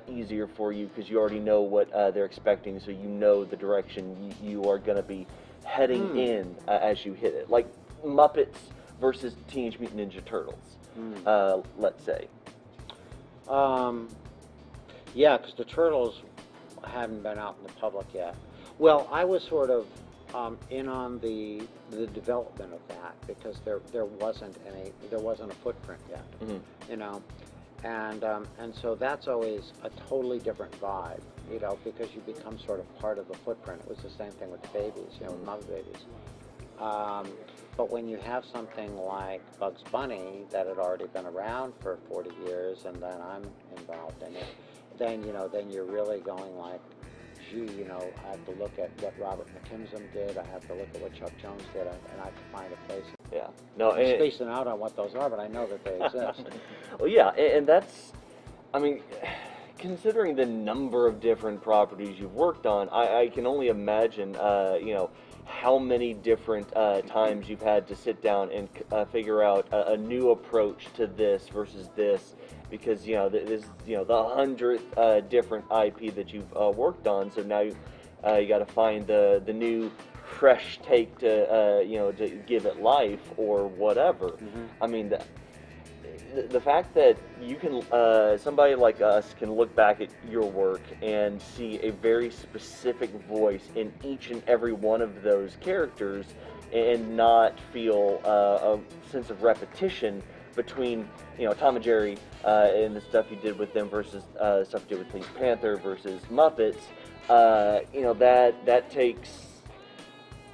easier for you because you already know what they're expecting, so you know the direction you are going to be heading in as you hit it? Like Muppets versus Teenage Mutant Ninja Turtles, let's say. Yeah, because the Turtles hadn't been out in the public yet. Well, I was sort of in on the development of that because there wasn't a footprint yet, you know, and so that's always a totally different vibe, you know, because you become sort of part of the footprint. It was the same thing with the babies, you know, with Muppet Babies. But when you have something like Bugs Bunny that had already been around for 40 years, and then I'm involved in it, then you're really going like, gee, you know, I have to look at what Robert McKimson did, I have to look at what Chuck Jones did, and I have to find a place. Yeah. No, I'm spacing out on what those are, but I know that they exist. Well, yeah, and that's, I mean, considering the number of different properties you've worked on, I can only imagine, you know, how many different times you've had to sit down and figure out a new approach to this versus this, because, you know, this is, you know, the 100th different IP that you've worked on, so now you got to find the new fresh take to, you know, to give it life or whatever. I mean, the fact that you can, somebody like us can look back at your work and see a very specific voice in each and every one of those characters and not feel a sense of repetition between, you know, Tom and Jerry and the stuff you did with them versus stuff you did with Pink Panther versus Muppets, you know, that takes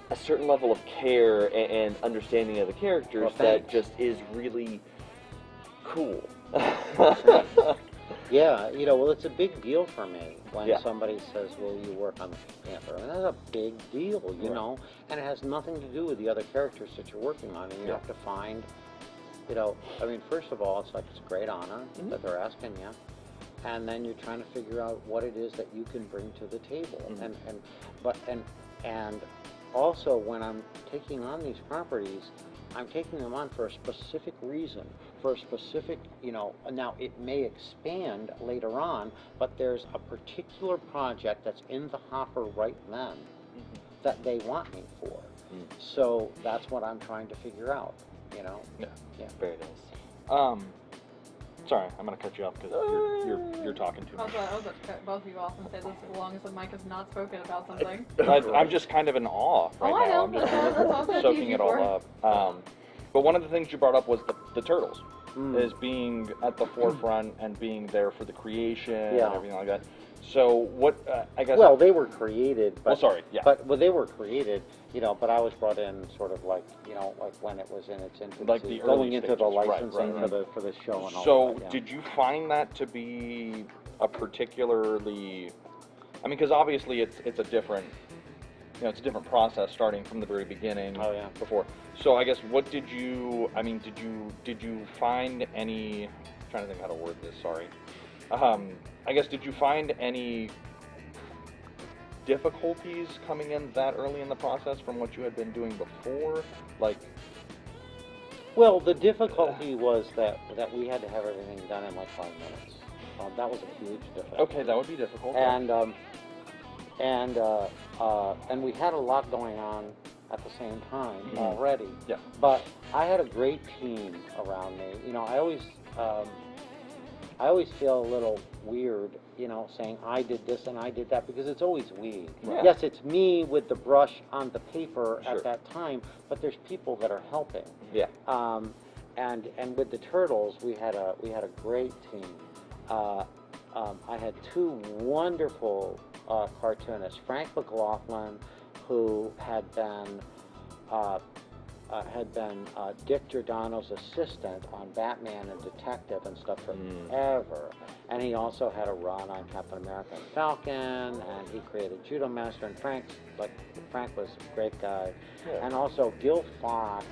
a certain level of care and understanding of the characters that just is really cool. Yeah, you know, well, it's a big deal for me when somebody says, will you work on the Panther? I mean, that's a big deal, you know, and it has nothing to do with the other characters that you're working on, and you have to find, you know, I mean, first of all, it's like, it's a great honor that they're asking you, and then you're trying to figure out what it is that you can bring to the table, and also when I'm taking on these properties, I'm taking them on for a specific reason, for a specific, you know, now it may expand later on, but there's a particular project that's in the hopper right then that they want me for. So that's what I'm trying to figure out, you know? Yeah. Very nice. Sorry, I'm gonna cut you off because you're talking too much. I was about to cut both of you off and say this is the longest that Mike has not spoken about something. I'm just kind of in awe right now. I know. I'm just soaking it all up. But one of the things you brought up was the Turtles, is being at the forefront and being there for the creation and everything like that. So what, I guess... Well, they were created, but... Well, they were created, you know, but I was brought in sort of like, you know, like when it was in its infancy. Like the going early into stages. the licensing for the show and all that. So, did you find that to be a particularly... I mean, because obviously it's a different... You know, it's a different process starting from the very beginning. Before. So I guess what did you... I mean, did you find any... I'm trying to think how to word this, sorry. I guess, did you find any difficulties coming in that early in the process from what you had been doing before? Like, well, the difficulty was that we had to have everything done in like 5 minutes. That was a huge difficulty. Okay, that would be difficult. And we had a lot going on at the same time already. Yeah. But I had a great team around me. You know, I always feel a little weird, you know, saying I did this and I did that, because it's always we. Yeah. Yes, it's me with the brush on the paper at that time, but there's people that are helping. Yeah. And with the Turtles, we had a great team. I had 2 wonderful cartoonists, Frank McLaughlin, who had been Dick Giordano's assistant on Batman and Detective and stuff forever. And he also had a run on Captain America and Falcon, and he created Judo Master, and Frank was a great guy. Yeah. And also Gil Fox,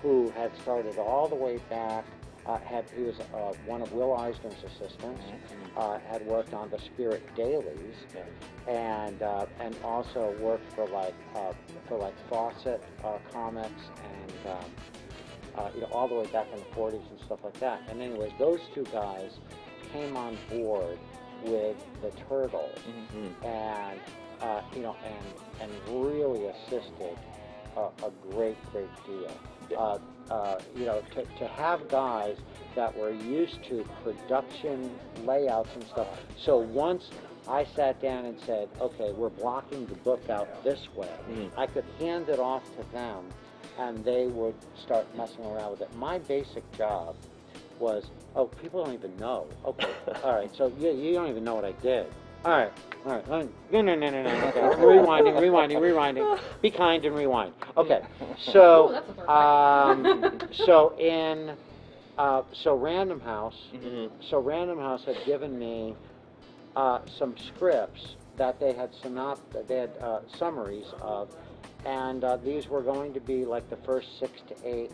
who had started all the way back, he was one of Will Eisner's assistants, had worked on the Spirit Dailies, and also worked for like Fawcett Comics, and all the way back in the 40s and stuff like that. And anyways, those two guys came on board with the Turtles, and and really assisted a great deal. To have guys that were used to production layouts and stuff. So once I sat down and said, okay, we're blocking the book out this way, I could hand it off to them, and they would start messing around with it. My basic job was, oh, people don't even know. Okay, all right, so you don't even know what I did. All right. No. Okay. Rewinding. Be kind and rewind. Okay. So, Random House. So Random House had given me some scripts that they had summaries of, and these were going to be like the first 6 to 8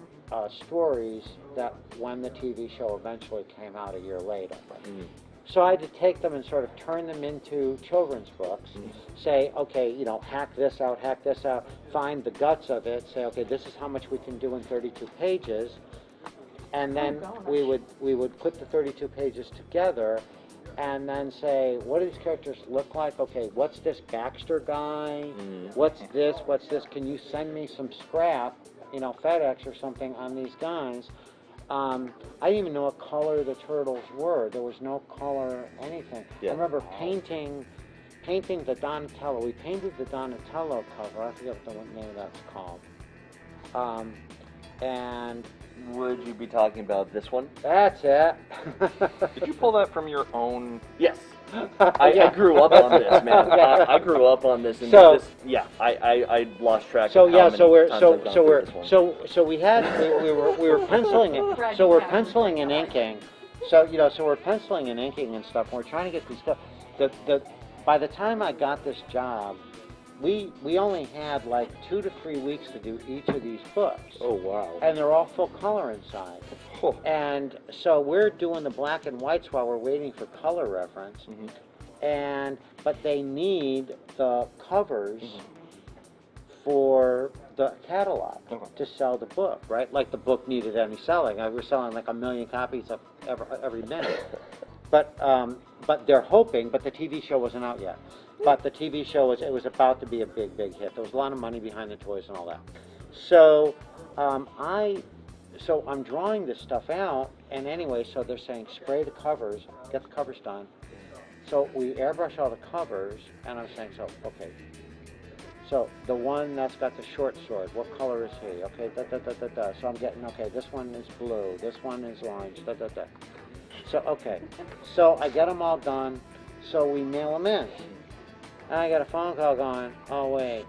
stories that when the TV show eventually came out a year later. So I had to take them and sort of turn them into children's books, say, okay, hack this out, find the guts of it, say, okay, this is how much we can do in 32 pages, and then we would put the 32 pages together, and then say, what do these characters look like? Okay, what's this Baxter guy? What's this? Can you send me some scrap, FedEx or something on these guys? I didn't even know what color the Turtles were. There was no color, anything. I remember painting the Donatello. We painted the Donatello cover. I forget what the name of that's called. And Would you be talking about this one? that's it. Did you pull that from your own? Yes. I grew up on this, man. I grew up on this, and I lost track. So of yeah, how so many times I've gone through we're this one. so we were penciling it. So we're penciling and inking. So we're penciling and inking and stuff. And we're trying to get these stuff. By the time I got this job, we only had like 2 to 3 weeks to do each of these books. Oh wow! And they're all full color inside. And so we're doing the black and whites while we're waiting for color reference. But they need the covers for the catalog to sell the book, right? Like the book needed any selling. We're selling like 1 million copies of every minute. But they're hoping. But the TV show wasn't out yet. But the TV show was about to be a big hit. There was a lot of money behind the toys and all that. So So I'm drawing this stuff out, and anyway, so they're saying spray the covers, get the covers done. So we airbrush all the covers, and I'm saying, so, okay. So the one that's got the short sword, what color is he? Okay, So I'm getting, okay, this one is blue, this one is orange, So, okay. So I get them all done, so we mail them in. And I got a phone call going, oh wait,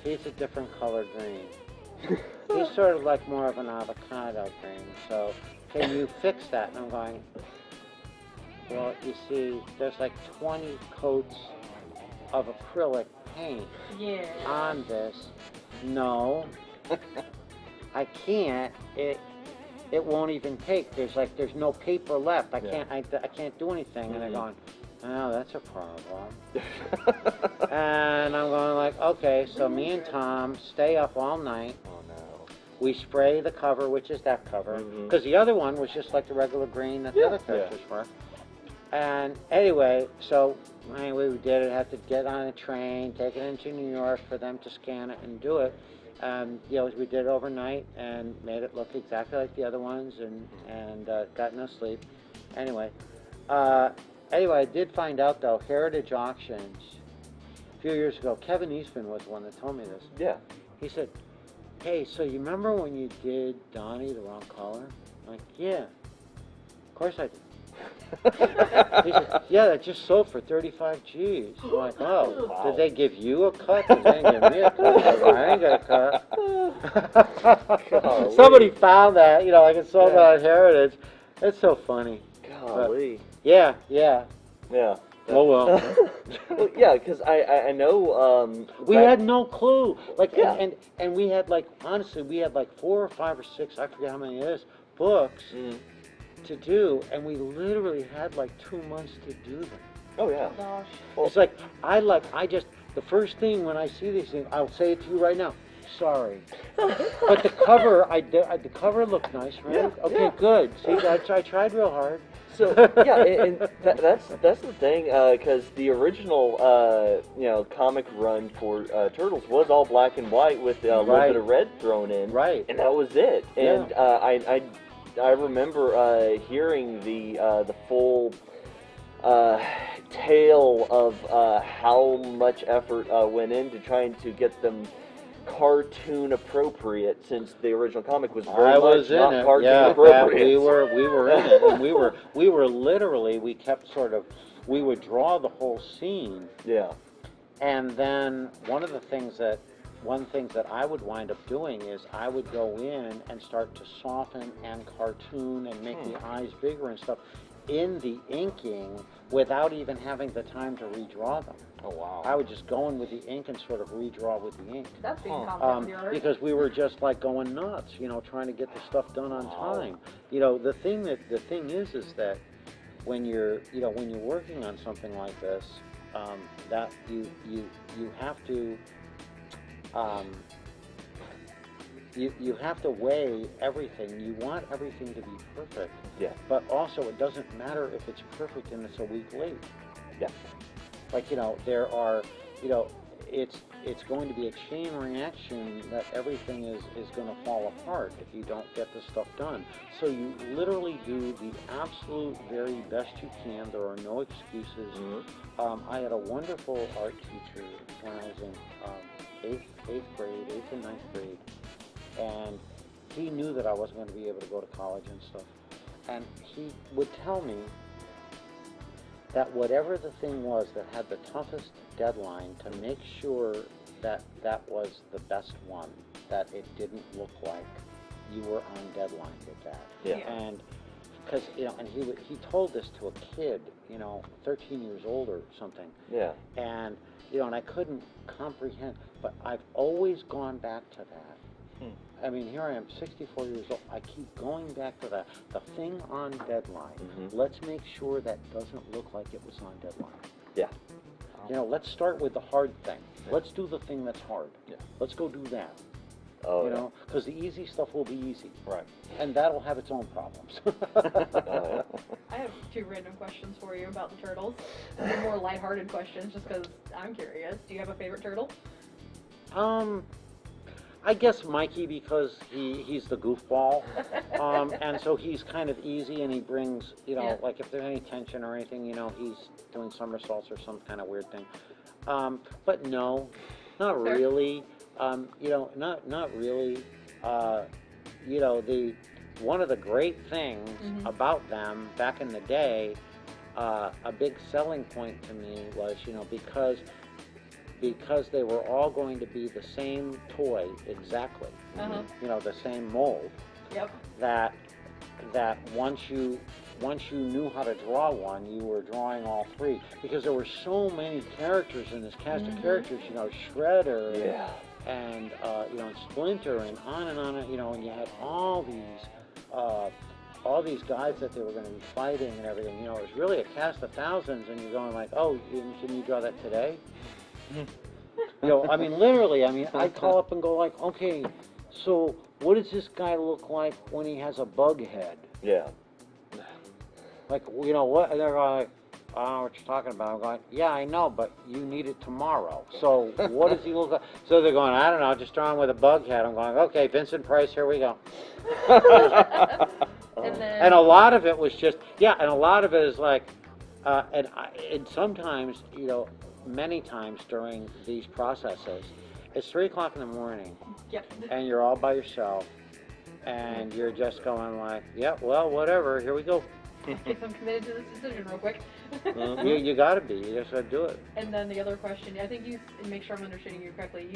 he's a different color green. He's sort of like more of an avocado green, so can you fix that? And I'm going, well, you see, there's like 20 coats of acrylic paint on this. No, I can't. It won't even take. There's no paper left. I can't do anything. And they're going, oh, that's a problem. And I'm going like, okay, so me and Tom stay up all night. Oh no. We spray the cover, which is that cover, because the other one was just like the regular green that the other characters were. And anyway, we did it. Had to get on a train, take it into New York for them to scan it and do it. We did it overnight and made it look exactly like the other ones, and got no sleep. Anyway, I did find out though, Heritage Auctions, a few years ago, Kevin Eastman was the one that told me this. Yeah. He said, hey, so you remember when you did Donnie the wrong color? I'm like, yeah, of course I did. He said, yeah, that just sold for 35 G's. I'm like, oh, Wow. did they give you a cut? Did they give me a cut? I ain't got a cut. Somebody found that, like it's sold on Heritage. It's so funny. Golly. Yeah. Yeah. Oh, well. Well, yeah, because I know. We had no clue. Yeah. And we had honestly, we had 4 or 5 or 6, I forget how many it is, books to do, and we literally had 2 months to do them. Oh yeah. Oh gosh. Well, It's the first thing when I see these things, I'll say it to you right now. Sorry, but the cover, the cover looked nice, right? Yeah, Okay, yeah. good. See, I tried real hard. So yeah, and that's the thing, because the original comic run for Turtles was all black and white with a little Right. bit of red thrown in, Right. and that was it. And Yeah. I remember hearing the full tale of how much effort went into trying to get them cartoon appropriate, since the original comic was very I much was in not it. cartoon Yeah, appropriate. we were in it, and we were literally, we kept we would draw the whole scene, Yeah. and then one things that I would wind up doing is I would go in and start to soften and cartoon and make the eyes bigger and stuff in the inking without even having the time to redraw them. Oh wow. I would just go in with the ink and sort of redraw with the ink. That's being confident with your art. Because we were just going nuts, trying to get the stuff done on time. The thing is that when you're working on something like this, that you have to you have to weigh everything. You want everything to be perfect. Yeah. But also, it doesn't matter if it's perfect and it's a week late. Yeah. There are, it's going to be a chain reaction that everything is going to fall apart if you don't get the stuff done. So you literally do the absolute very best you can. There are no excuses. Mm-hmm. I had a wonderful art teacher when I was in eighth and ninth grade, and he knew that I wasn't going to be able to go to college and stuff. And he would tell me that whatever the thing was that had the toughest deadline, to make sure that that was the best one, that it didn't look like you were on deadline with that. Yeah. And because, and he told this to a kid, 13 years old or something. Yeah. And, and I couldn't comprehend, but I've always gone back to that. I mean, here I am, 64 years old. I keep going back to that. The thing on deadline. Mm-hmm. Let's make sure that doesn't look like it was on deadline. Yeah. Let's start with the hard thing. Yeah. Let's do the thing that's hard. Yeah. Let's go do that. Oh, because the easy stuff will be easy. Right. And that'll have its own problems. yeah. I have 2 random questions for you about the turtles. They're more lighthearted questions, just because I'm curious. Do you have a favorite turtle? I guess Mikey, because he's the goofball, and so he's kind of easy, and he brings, if there's any tension or anything, he's doing somersaults or some kind of weird thing. But no, not really. Not really. One of the great things about them back in the day, a big selling point to me was, because they were all going to be the same toy exactly, the same mold. Yep. That once you knew how to draw one, you were drawing all 3, because there were so many characters in this cast of characters. Shredder. Yeah. And and Splinter, and on, and you had all these guys that they were going to be fighting and everything. It was really a cast of thousands, and you're going like, oh, can you draw that today? Literally, I'd call up and go like, okay, so what does this guy look like when he has a bug head? Yeah. What? And they're like, I don't know what you're talking about. I'm going, yeah, I know, but you need it tomorrow. So what does he look like? So they're going, I don't know, just draw him with a bug head. I'm going, okay, Vincent Price, here we go. And a lot of it was just, and a lot of it is like, and sometimes, many times during these processes, it's 3 o'clock in the morning, Yep. and you're all by yourself, and you're just going like, yeah, well, whatever, here we go. I guess I'm committed to this decision real quick. You got to be. You just got to do it. And then the other question, I think and make sure I'm understanding you correctly.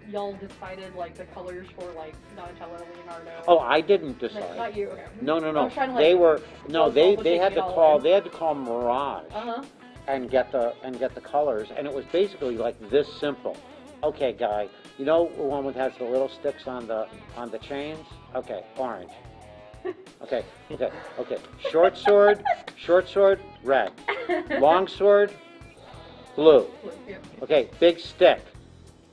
Y'all decided like the colors for like Donatello, Leonardo. Oh, I didn't decide. Not you. Okay. No. I was trying to, like, They were they taking had it to all call. in. They had to call Mirage and get the colors, and it was basically like this simple. Okay, Guy, you know the one that has the little sticks on the chains? Okay, orange. Okay. Short sword, red. Long sword, blue. Yeah. Okay, big stick,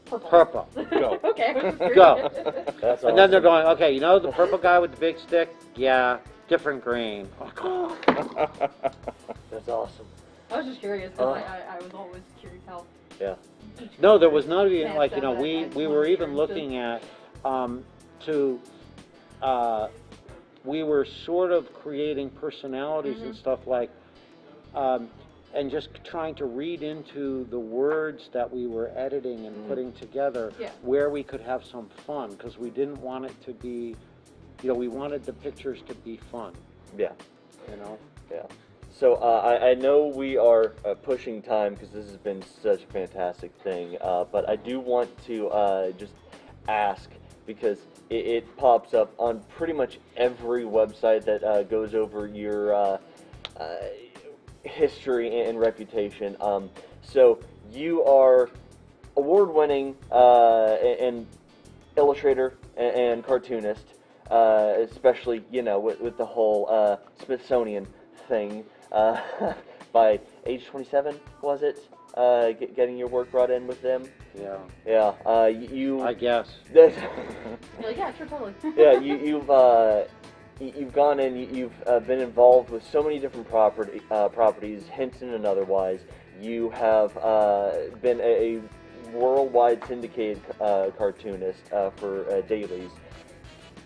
purple. Go. Okay. I was just Go. curious. That's And then they're awesome. going, okay, you know the purple guy with the big stick? Yeah, different green. Oh, God. That's awesome. I was just curious because I was always curious how. Yeah. No, there was not even Yeah, like, so we I were even wondered, looking at we were sort of creating personalities and stuff like, and just trying to read into the words that we were editing and putting together where we could have some fun, because we didn't want it to be, we wanted the pictures to be fun. Yeah. Yeah. So I know we are pushing time because this has been such a fantastic thing, but I do want to just ask, because it pops up on pretty much every website that goes over your history and reputation. So you are award-winning and illustrator and cartoonist, especially with the whole Smithsonian thing. By age 27, was it? Getting your work brought in with them? Yeah. Yeah. You. I guess. You're like, yeah, sure, totally. Yeah. You've gone in. You've been involved with so many different properties, Henson and otherwise. You have been a worldwide syndicated cartoonist for dailies.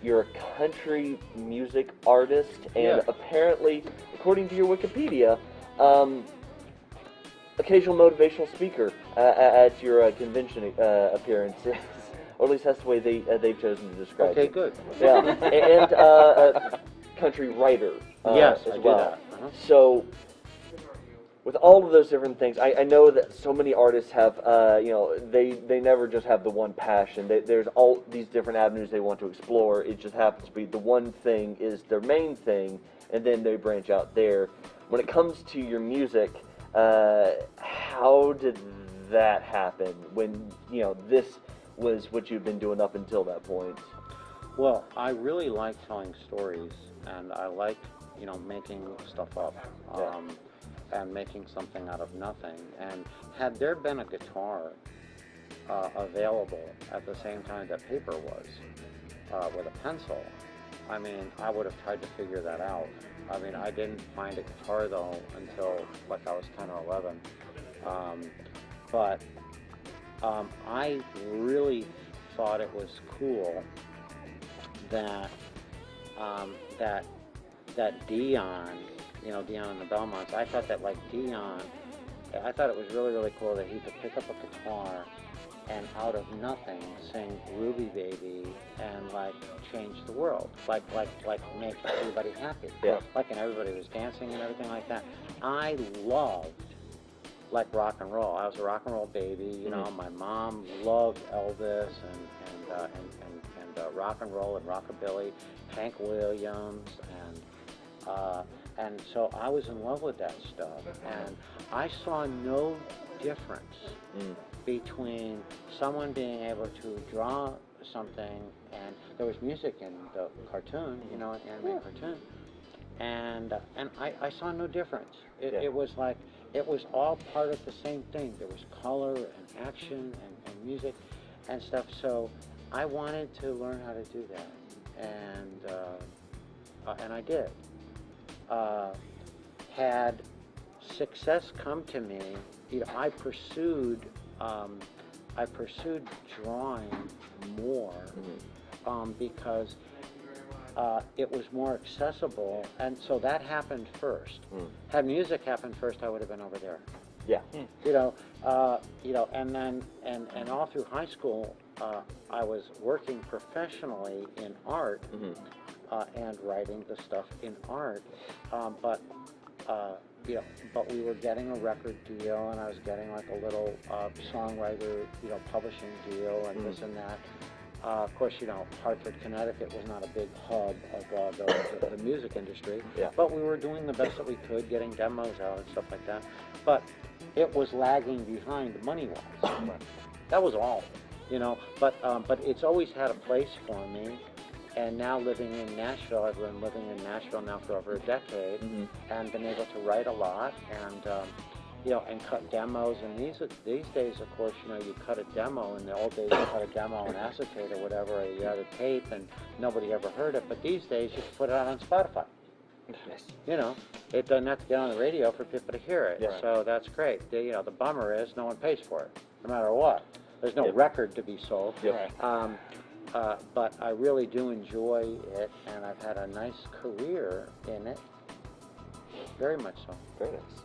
You're a country music artist, and apparently, according to your Wikipedia, occasional motivational speaker at your convention appearances, or at least that's the way they've chosen to describe Okay, it. good. Yeah, and a country writer Yes, as I do well. that. Uh-huh. So, with all of those different things, I know that so many artists have, they never just have the one passion. There's all these different avenues they want to explore. It just happens to be the one thing is their main thing, and then they branch out there. When it comes to your music, how did that happen when, this was what you've been doing up until that point? Well, I really like telling stories, and I like, making stuff up. And making something out of nothing. And had there been a guitar available at the same time that paper was, with a pencil, I would have tried to figure that out. I didn't find a guitar though until like I was 10 or 11. But I really thought it was cool that that Dion, Dion and the Belmonts, I thought that like Dion, I thought it was really, really cool that he could pick up a guitar and out of nothing sing Ruby Baby and like change the world, like make everybody happy. Yeah. And everybody was dancing and everything like that. I loved like rock and roll. I was a rock and roll baby, My mom loved Elvis and rock and roll and rockabilly, Hank Williams, and so I was in love with that stuff, and I saw no difference between someone being able to draw something, and there was music in the cartoon, an animated cartoon, and I saw no difference. It was like, it was all part of the same thing. There was color and action and music and stuff, so I wanted to learn how to do that, and I did. Had success come to me, I pursued drawing more because it was more accessible, and so that happened first. Had music happened first, I would have been over there. Yeah. And then and all through high school, I was working professionally in art Mm-hmm. and writing the stuff in art, but we were getting a record deal, and I was getting like a little songwriter, publishing deal, and this and that. Of course, Hartford, Connecticut was not a big hub of the music industry, Yeah. but we were doing the best that we could, getting demos out and stuff like that. But it was lagging behind money-wise. That was all, But it's always had a place for me. And now living in Nashville, I've been living in Nashville now for over a decade, and been able to write a lot, and and cut demos. And these days, of course, you cut a demo. In the old days, you cut a demo on acetate or whatever, or you had a tape, and nobody ever heard it. But these days, you can put it out on Spotify. Nice. It doesn't have to get on the radio for people to hear it. Yeah. So that's great. The bummer is no one pays for it, no matter what. There's no record to be sold. Yep. But I really do enjoy it, and I've had a nice career in it. Very much so. Very nice.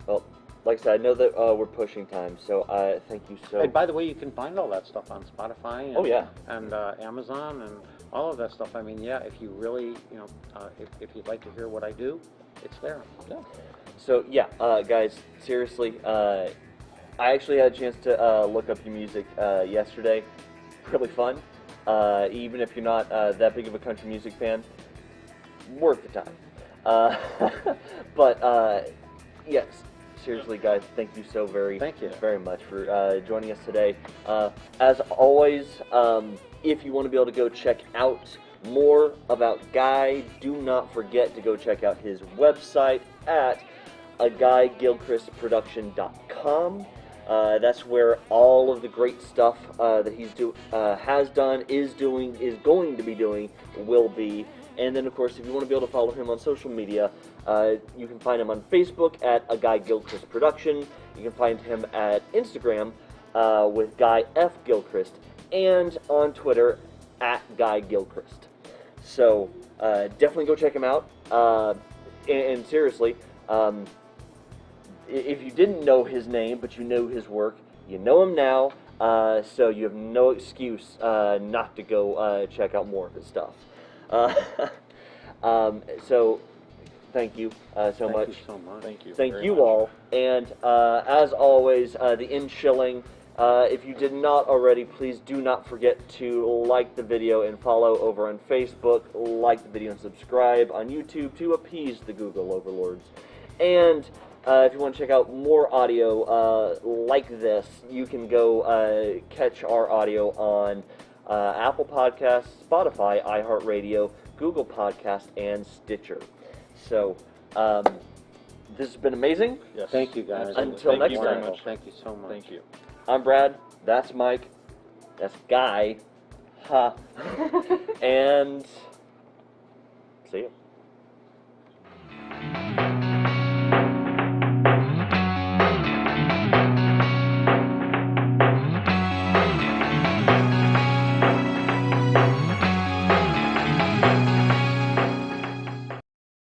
Well, like I said, I know that we're pushing time, so thank you so. And by the way, you can find all that stuff on Spotify and, and Amazon and all of that stuff. I mean, yeah, if you really, if you'd like to hear what I do, it's there. Yeah. So yeah, guys, seriously, I actually had a chance to look up your music yesterday. Really fun. Even if you're not that big of a country music fan, worth the time. But yes, seriously, guys, thank you so very much for joining us today. As always, if you want to be able to go check out more about Guy, do not forget to go check out his website at GuyGilchristProduction.com. That's where all of the great stuff that he's has done, is doing, is going to be doing, will be. And then, of course, if you want to be able to follow him on social media, you can find him on Facebook at A Guy Gilchrist Production. You can find him at Instagram with Guy F. Gilchrist, and on Twitter at Guy Gilchrist. So definitely go check him out. And seriously, if you didn't know his name, but you know his work, you know him now, so you have no excuse not to go check out more of his stuff. So, thank you so much. Thank you so much. Thank you. Thank very you much. all. And as always, the end shilling. If you did not already, please do not forget to like the video and follow over on Facebook, like the video and subscribe on YouTube to appease the Google overlords. And if you want to check out more audio like this, you can go catch our audio on Apple Podcasts, Spotify, iHeartRadio, Google Podcast, and Stitcher. So, this has been amazing. Yes. Thank you, guys. Until Thank next you time. very much. Thank you so much. Thank you. I'm Brad. That's Mike. That's Guy. Ha. And see you.